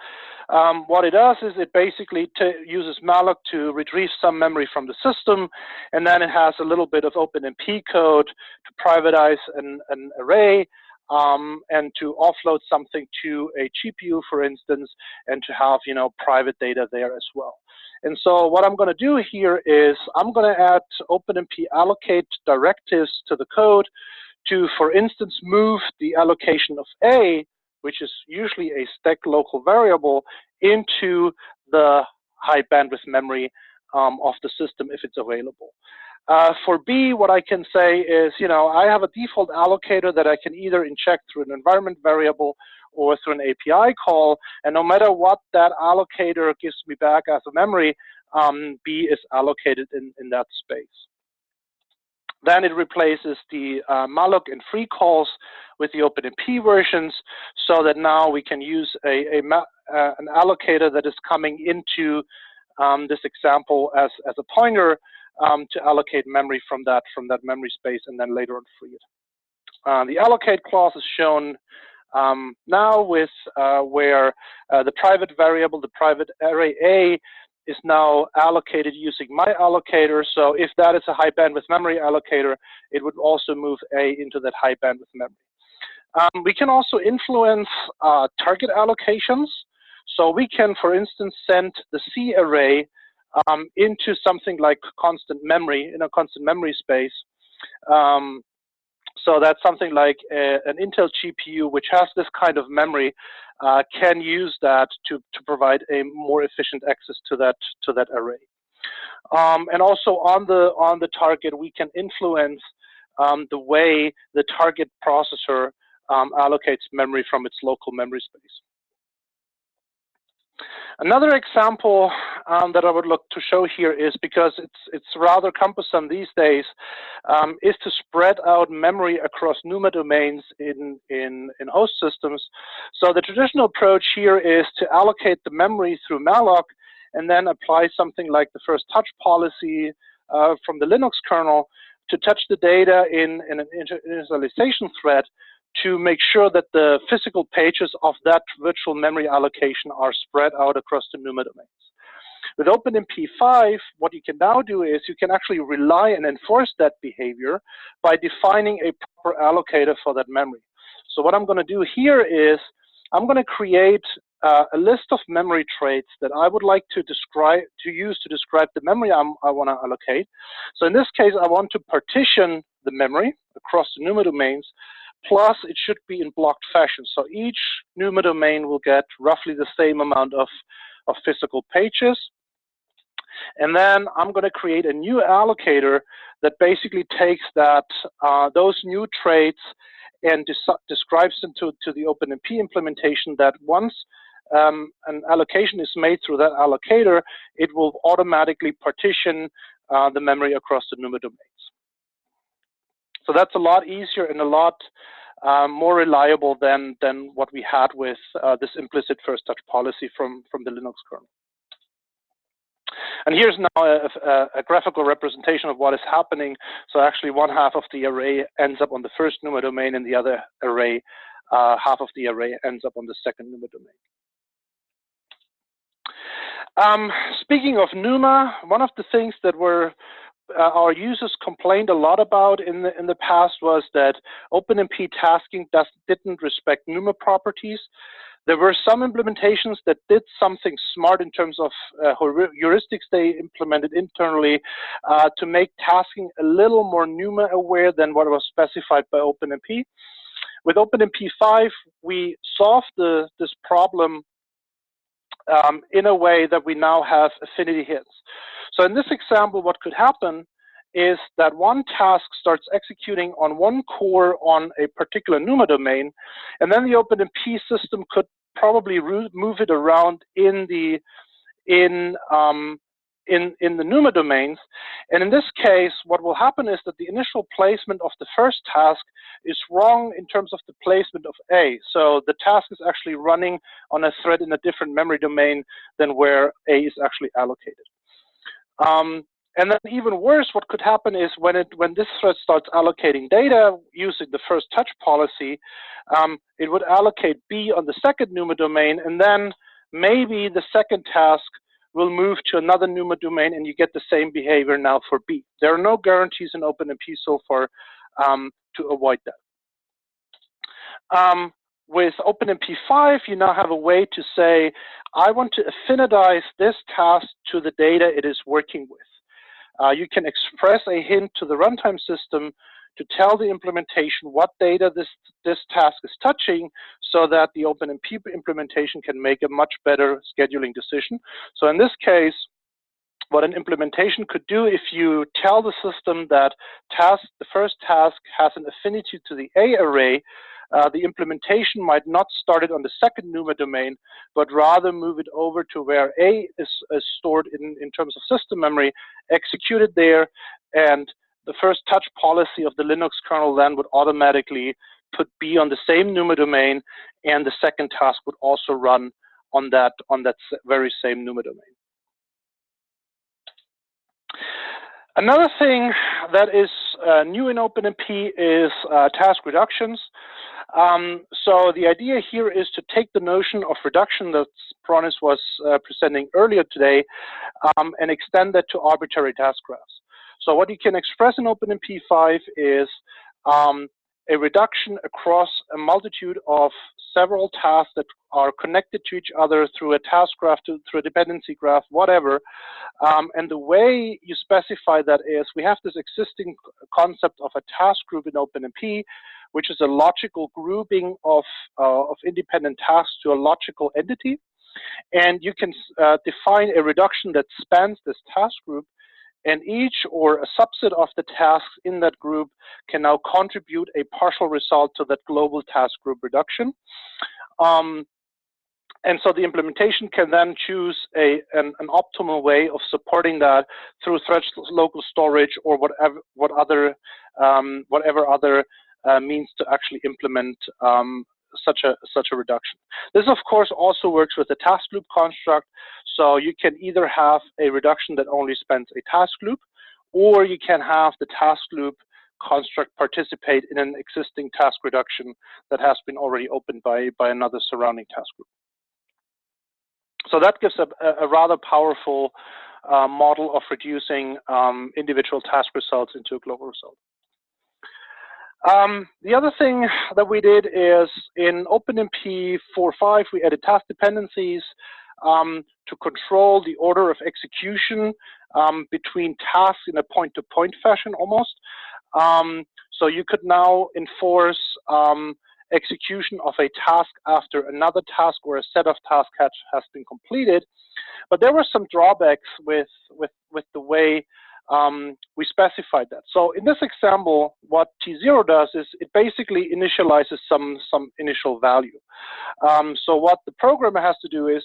What it does is it basically uses malloc to retrieve some memory from the system, and then it has a little bit of OpenMP code to privatize an array and to offload something to a GPU, for instance, and to have private data there as well. And so what I'm going to do here is I'm going to add OpenMP allocate directives to the code to, for instance, move the allocation of A, which is usually a stack local variable, into the high bandwidth memory of the system if it's available. For B, what I can say is, I have a default allocator that I can either inject through an environment variable or through an API call, and no matter what that allocator gives me back as a memory, B is allocated in that space. Then it replaces the malloc and free calls with the OpenMP versions, so that now we can use an allocator that is coming into this example as a pointer to allocate memory from that memory space, and then later on free it. The allocate clause is shown now with where the private variable, the private array A, is now allocated using my allocator. So if that is a high bandwidth memory allocator, it would also move A into that high bandwidth memory. We can also influence target allocations. So we can, for instance, send the C array into something like constant memory, in a constant memory space. So that's something like an Intel GPU, which has this kind of memory, can use that to provide a more efficient access to that array. And also on the target, we can influence the way the target processor allocates memory from its local memory space. Another example that I would look to show here is, because it's rather cumbersome these days, is to spread out memory across NUMA domains in host systems. So the traditional approach here is to allocate the memory through malloc and then apply something like the first touch policy from the Linux kernel to touch the data in an initialization thread to make sure that the physical pages of that virtual memory allocation are spread out across the NUMA domains. With OpenMP 5, what you can now do is you can actually rely and enforce that behavior by defining a proper allocator for that memory. So what I'm going to do here is I'm going to create a list of memory traits that I would like to use to describe the memory I want to allocate. So in this case, I want to partition the memory across the NUMA domains. Plus, it should be in blocked fashion. So each NUMA domain will get roughly the same amount of physical pages. And then I'm going to create a new allocator that basically takes those new traits and describes them to the OpenMP implementation, that once an allocation is made through that allocator, it will automatically partition the memory across the NUMA domains. So that's a lot easier and a lot more reliable than what we had with this implicit first touch policy from the Linux kernel. And here's now a graphical representation of what is happening. So actually one half of the array ends up on the first NUMA domain, and the other array, half of the array ends up on the second NUMA domain. Speaking of NUMA, one of the things that our users complained a lot about in the past was that OpenMP tasking didn't respect NUMA properties. There were some implementations that did something smart in terms of heuristics they implemented internally to make tasking a little more NUMA aware than what was specified by OpenMP. With OpenMP 5, we solved this problem in a way that we now have affinity hits. So in this example, what could happen is that one task starts executing on one core on a particular NUMA domain, and then the OpenMP system could probably move it around in the NUMA domains. And in this case, what will happen is that the initial placement of the first task is wrong in terms of the placement of A. So the task is actually running on a thread in a different memory domain than where A is actually allocated. And then even worse, what could happen is when this thread starts allocating data using the first touch policy, it would allocate B on the second NUMA domain, and then maybe the second task will move to another NUMA domain, and you get the same behavior now for B. There are no guarantees in OpenMP so far to avoid that. With OpenMP 5, you now have a way to say, I want to affinitize this task to the data it is working with. You can express a hint to the runtime system to tell the implementation what data this task is touching, so that the OpenMP implementation can make a much better scheduling decision. So in this case, what an implementation could do, if you tell the system that the first task has an affinity to the A array, the implementation might not start it on the second NUMA domain, but rather move it over to where A is stored in terms of system memory, execute it there, and the first touch policy of the Linux kernel then would automatically put B on the same NUMA domain, and the second task would also run on that very same NUMA domain. Another thing that is new in OpenMP is task reductions. So the idea here is to take the notion of reduction that Pronis was presenting earlier today and extend that to arbitrary task graphs. So what you can express in OpenMP 5 is a reduction across a multitude of several tasks that are connected to each other through a task graph, through a dependency graph, whatever. And the way you specify that is we have this existing concept of a task group in OpenMP, which is a logical grouping of independent tasks to a logical entity. And you can define a reduction that spans this task group, and each or a subset of the tasks in that group can now contribute a partial result to that global task group reduction. And so the implementation can then choose an optimal way of supporting that through thread local storage or whatever other means to actually implement such a reduction. This, of course, also works with the task loop construct. So you can either have a reduction that only spans a task loop, or you can have the task loop construct participate in an existing task reduction that has been already opened by another surrounding task group. So that gives a rather powerful model of reducing individual task results into a global result. The other thing that we did is in OpenMP 4.5, we added task dependencies to control the order of execution between tasks in a point-to-point fashion almost. So you could now enforce execution of a task after another task or a set of tasks has been completed. But there were some drawbacks with the way we specified that. So in this example, what T0 does is it basically initializes some initial value. So what the programmer has to do is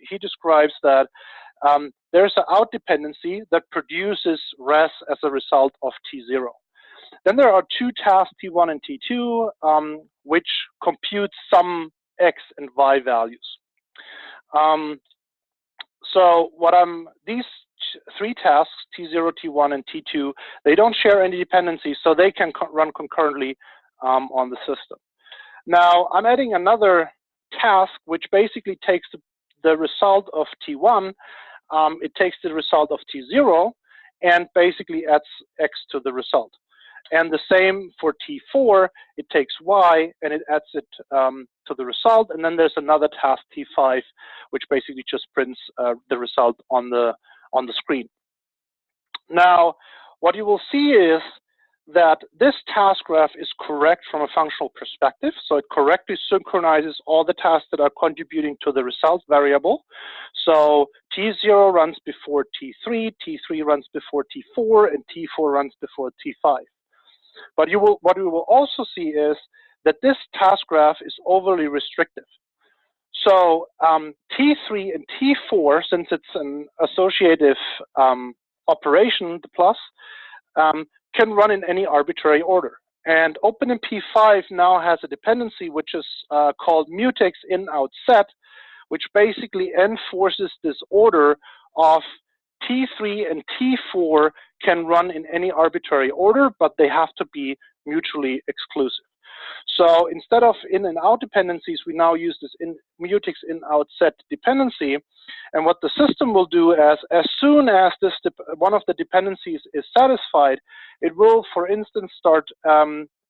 he describes that there's an out dependency that produces res as a result of T0. Then there are two tasks, T1 and T2, which compute some X and Y values. So these three tasks, T0, T1, and T2, they don't share any dependencies, so they can run concurrently on the system. Now, I'm adding another task, which basically takes the result of T1, it takes the result of T0, and basically adds X to the result. And the same for T4, it takes Y and it adds it to the result. And then there's another task, T5, which basically just prints the result on the screen. Now, what you will see is that this task graph is correct from a functional perspective. So it correctly synchronizes all the tasks that are contributing to the result variable. So T0 runs before T3, T3 runs before T4, and T4 runs before T5. But what you will also see is that this task graph is overly restrictive. So T3 and T4, since it's an associative operation, the plus, can run in any arbitrary order. And OpenMP 5 now has a dependency which is called mutex in out set, which basically enforces this order of T3 and T4 can run in any arbitrary order, but they have to be mutually exclusive. So instead of in and out dependencies, we now use this mutex in out set dependency. And what the system will do is, as soon as one of the dependencies is satisfied, it will, for instance, start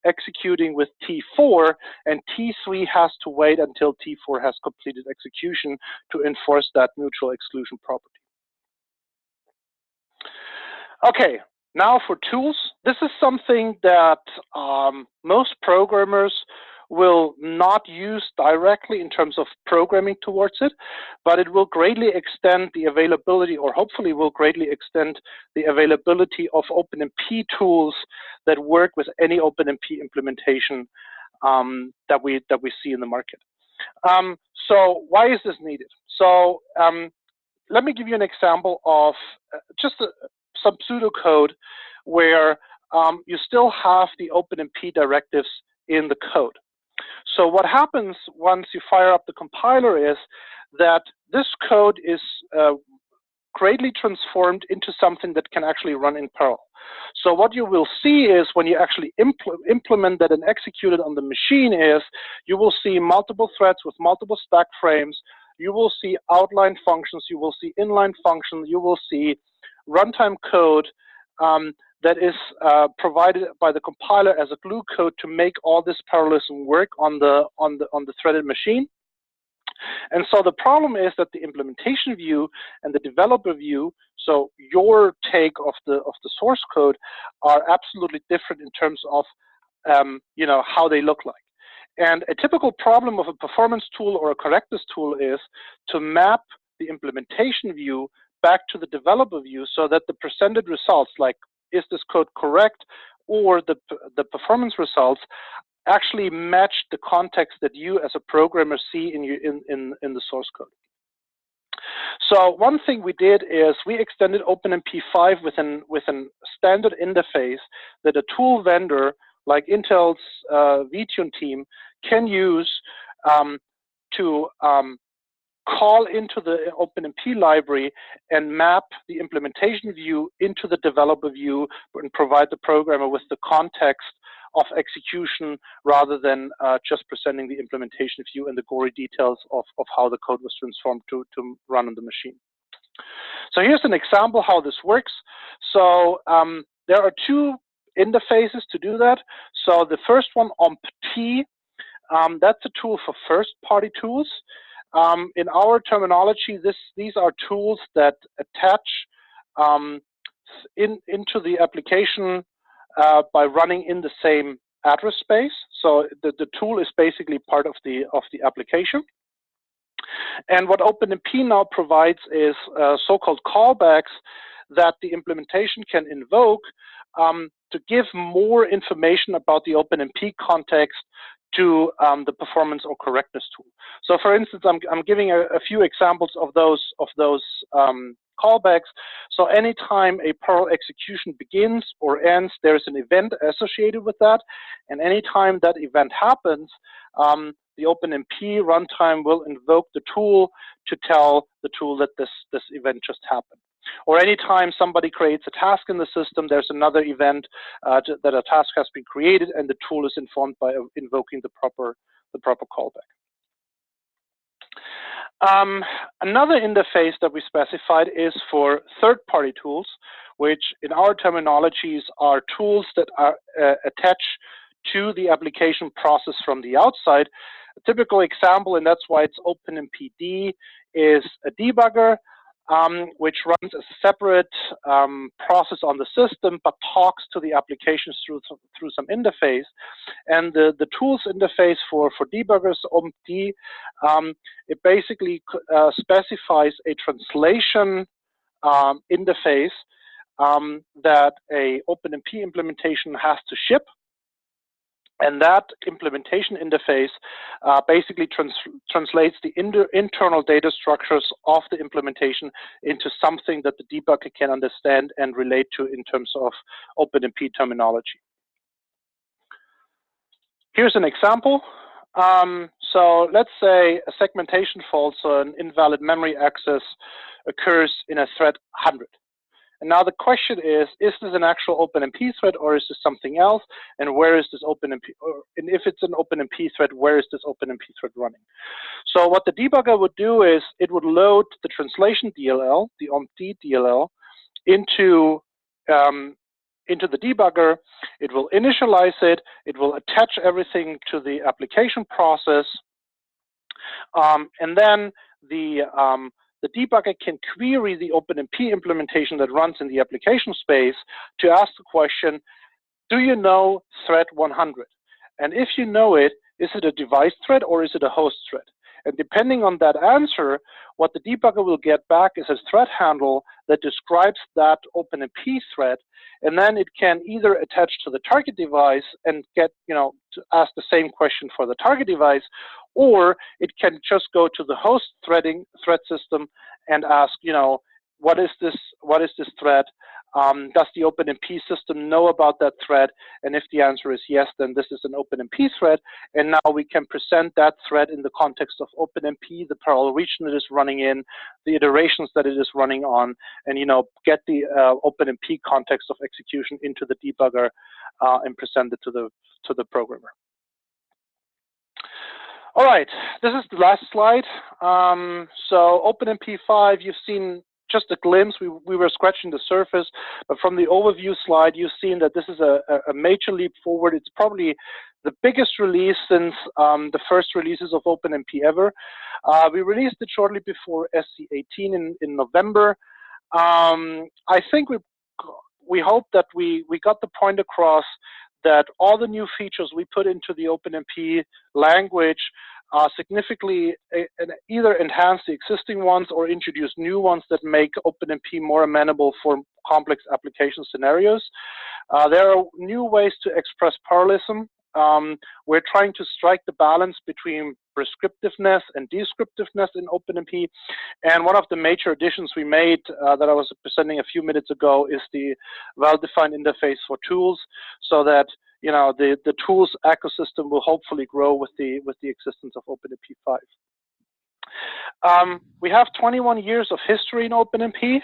executing with T4, and T3 has to wait until T4 has completed execution to enforce that mutual exclusion property. Okay, now for tools. This is something that most programmers will not use directly in terms of programming towards it, but it will greatly extend the availability, or hopefully will greatly extend the availability of OpenMP tools that work with any OpenMP implementation that we see in the market. So why is this needed? So let me give you an example of just some pseudocode where you still have the OpenMP directives in the code. So what happens once you fire up the compiler is that this code is greatly transformed into something that can actually run in parallel. So what you will see is when you actually implement that and execute it on the machine is you will see multiple threads with multiple stack frames. You will see outline functions. You will see inline functions. You will see runtime code that is provided by the compiler as a glue code to make all this parallelism work on the threaded machine. And so the problem is that the implementation view and the developer view, so your take of the source code, are absolutely different in terms of how they look like. And a typical problem of a performance tool or a correctness tool is to map the implementation view back to the developer view so that the presented results, like is this code correct, or the performance results, actually match the context that you as a programmer see in the source code. So one thing we did is we extended OpenMP 5 with a standard interface that a tool vendor like Intel's vTune team can use to call into the OpenMP library and map the implementation view into the developer view and provide the programmer with the context of execution rather than just presenting the implementation view and the gory details of how the code was transformed to run on the machine. So here's an example how this works. So there are two interfaces to do that. So the first one, OmpT, that's a tool for first-party tools. In our terminology, these are tools that attach into the application by running in the same address space. So the tool is basically part of the application. And what OpenMP now provides is so-called callbacks that the implementation can invoke to give more information about the OpenMP context to the performance or correctness tool. So, for instance, I'm giving a few examples of those callbacks. So, anytime a parallel execution begins or ends, there's an event associated with that, and anytime that event happens, the OpenMP runtime will invoke the tool to tell the tool that this event just happened. Or anytime somebody creates a task in the system, there's another event that a task has been created, and the tool is informed by invoking the proper callback. Another interface that we specified is for third-party tools, which in our terminologies are tools that are attached to the application process from the outside. A typical example, and that's why it's OpenMPD, is a debugger, which runs as a separate process on the system, but talks to the applications through some interface. And the tools interface for debuggers, OmpD, it basically specifies a translation interface that a OpenMP implementation has to ship. And that implementation interface basically translates the internal data structures of the implementation into something that the debugger can understand and relate to in terms of OpenMP terminology. Here's an example. So let's say a segmentation fault, so an invalid memory access occurs in a thread 100. And now the question is this an actual OpenMP thread or is this something else? And where is this OpenMP, and if it's an OpenMP thread, where is this OpenMP thread running? So what the debugger would do is it would load the translation DLL, the OmpD DLL, into the debugger. It will initialize it. It will attach everything to the application process. And then the debugger can query the OpenMP implementation that runs in the application space to ask the question, do you know thread 100? And if you know it, is it a device thread or is it a host thread? And depending on that answer, what the debugger will get back is a thread handle that describes that OpenMP thread, and then it can either attach to the target device and get, to ask the same question for the target device, or it can just go to the host thread system and ask, what is this thread? Does the OpenMP system know about that thread? And if the answer is yes, then this is an OpenMP thread. And now we can present that thread in the context of OpenMP, the parallel region it is running in, the iterations that it is running on, and get the OpenMP context of execution into the debugger and present it to the programmer. All right, this is the last slide. So OpenMP 5, you've seen just a glimpse. We were scratching the surface, but from the overview slide, you've seen that this is a major leap forward. It's probably the biggest release since the first releases of OpenMP ever. We released it shortly before SC18 in November. I think we hope that we got the point across that all the new features we put into the OpenMP language significantly either enhance the existing ones or introduce new ones that make OpenMP more amenable for complex application scenarios. There are new ways to express parallelism. We're trying to strike the balance between prescriptiveness and descriptiveness in OpenMP. And one of the major additions we made that I was presenting a few minutes ago is the well-defined interface for tools, so that the tools ecosystem will hopefully grow with the existence of OpenMP 5. We have 21 years of history in OpenMP.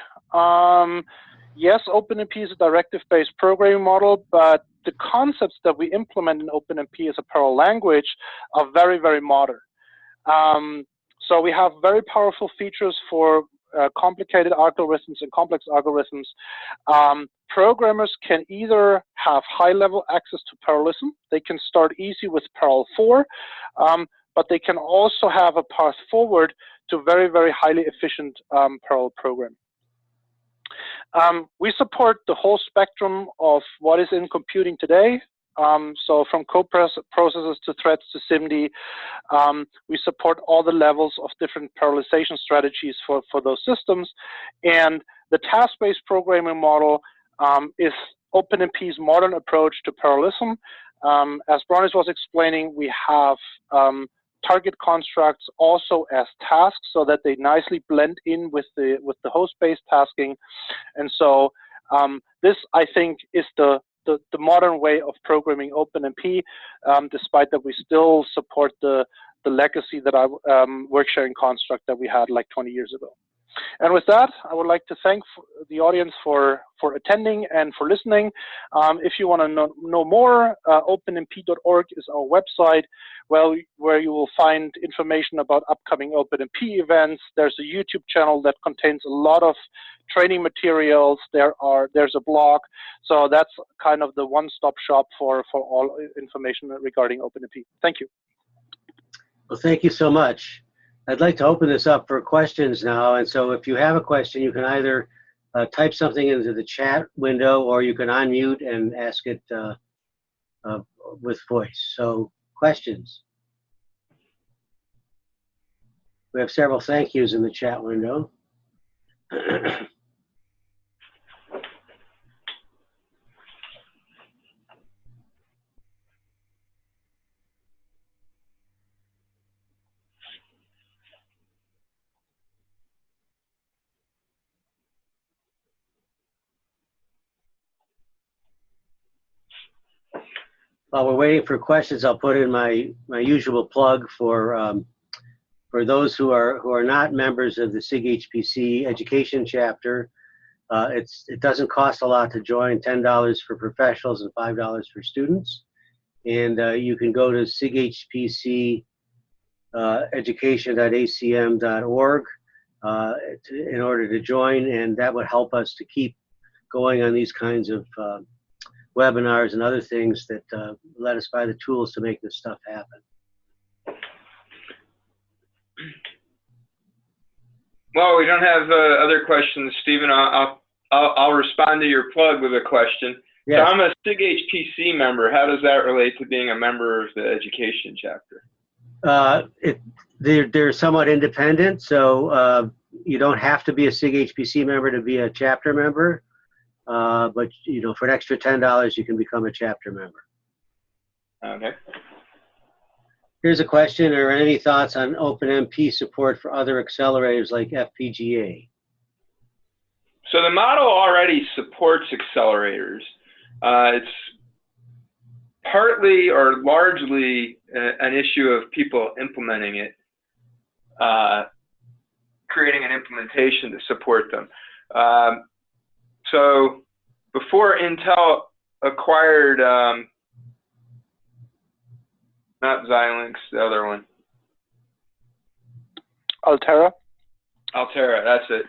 Yes, OpenMP is a directive-based programming model, but the concepts that we implement in OpenMP as a parallel language are very, very modern. So we have very powerful features for complicated algorithms and complex algorithms. Programmers can either have high-level access to parallelism. They can start easy with Parallel 4, but they can also have a path forward to very, very highly efficient parallel programming. We support the whole spectrum of what is in computing today. So from co-processors to threads to SIMD, we support all the levels of different parallelization strategies for those systems. And the task-based programming model is OpenMP's modern approach to parallelism. As Bronis was explaining, we have target constructs also as tasks, so that they nicely blend in with the host-based tasking. And so this, I think, is the modern way of programming OpenMP, despite that we still support the legacy that Worksharing construct that we had like 20 years ago. And with that, I would like to thank the audience for attending and for listening. If you want to know more, openmp.org is our website, where you will find information about upcoming OpenMP events. There's a YouTube channel that contains a lot of training materials. There's a blog. So that's kind of the one-stop shop for all information regarding OpenMP. Thank you. Well, thank you so much. I'd like to open this up for questions now, and so if you have a question, you can either type something into the chat window, or you can unmute and ask it with voice. So, questions? We have several thank yous in the chat window. While we're waiting for questions, I'll put in my usual plug for those who are not members of the SIG HPC education chapter. It doesn't cost a lot to join, $10 for professionals and $5 for students. And you can go to sighpceducation.acm.org in order to join, and that would help us to keep going on these kinds of webinars and other things that let us buy the tools to make this stuff happen. Well, we don't have other questions, Stephen. I'll respond to your plug with a question. Yes. So I'm a SIG HPC member. How does that relate to being a member of the education chapter? They're somewhat independent, so you don't have to be a SIG HPC member to be a chapter member. But for an extra $10, you can become a chapter member. Okay. Here's a question: are any thoughts on OpenMP support for other accelerators like FPGA? So the model already supports accelerators. It's partly or largely an issue of people implementing it, creating an implementation to support them. So before Intel acquired, not Xilinx, the other one. Altera? Altera, that's it.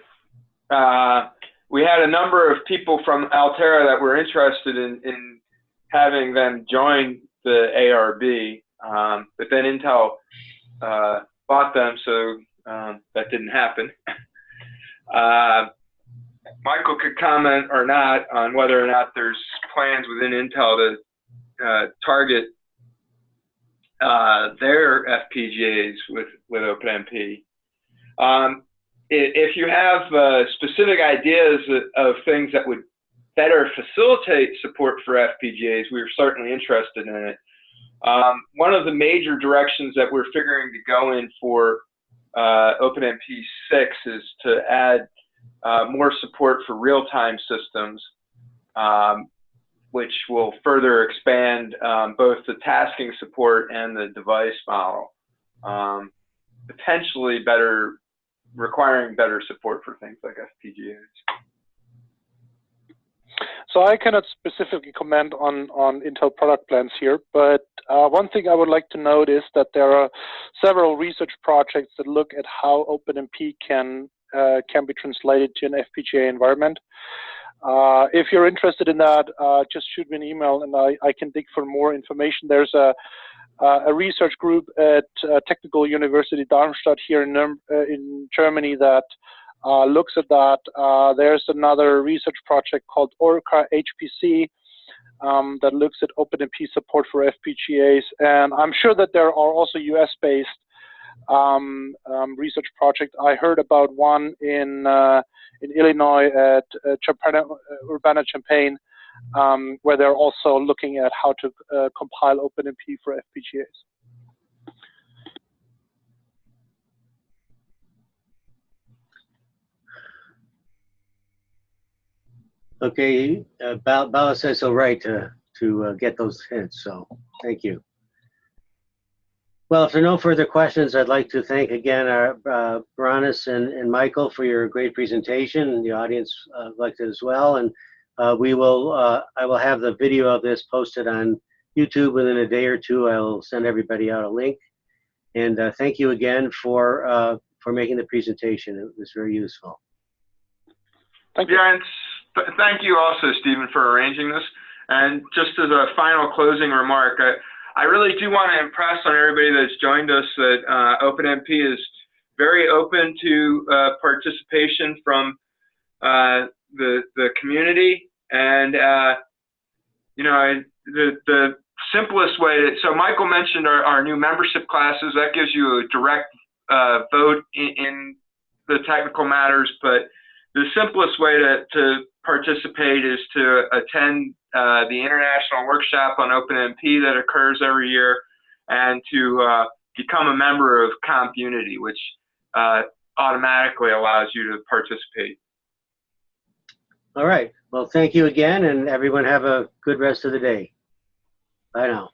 we had a number of people from Altera that were interested in having them join the ARB, but then Intel bought them, so that didn't happen. Michael could comment or not on whether or not there's plans within Intel to target their FPGAs with OpenMP. If you have specific ideas of things that would better facilitate support for FPGAs, we're certainly interested in it. One of the major directions that we're figuring to go in for OpenMP 6 is to add more support for real-time systems, which will further expand both the tasking support and the device model, potentially requiring better support for things like FPGAs. So I cannot specifically comment on Intel product plans here, but one thing I would like to note is that there are several research projects that look at how OpenMP can be translated to an FPGA environment. If you're interested in that, just shoot me an email and I can dig for more information. There's a research group at Technical University Darmstadt here in Germany that looks at that. There's another research project called Orca HPC that looks at OpenMP support for FPGAs, and I'm sure that there are also US-based research project. I heard about one in Illinois at Urbana-Champaign, where they're also looking at how to compile OpenMP for FPGAs. Okay, Bala says so right to get those hints, so thank you. Well, if there are no further questions, I'd like to thank again our Branis and Michael for your great presentation, and the audience liked it as well. And I will have the video of this posted on YouTube within a day or two. I will send everybody out a link. And thank you again for making the presentation. It was very useful. Thank you. Yeah, and thank you also, Stephen, for arranging this. And just as a final closing remark, I really do want to impress on everybody that's joined us that OpenMP is very open to participation from the community, and you know, the simplest way. So Michael mentioned our new membership classes. That gives you a direct vote in the technical matters, but the simplest way to participate is to attend the international workshop on OpenMP that occurs every year, and to become a member of CompUnity, which automatically allows you to participate. All right. Well, thank you again, and everyone have a good rest of the day. Bye now.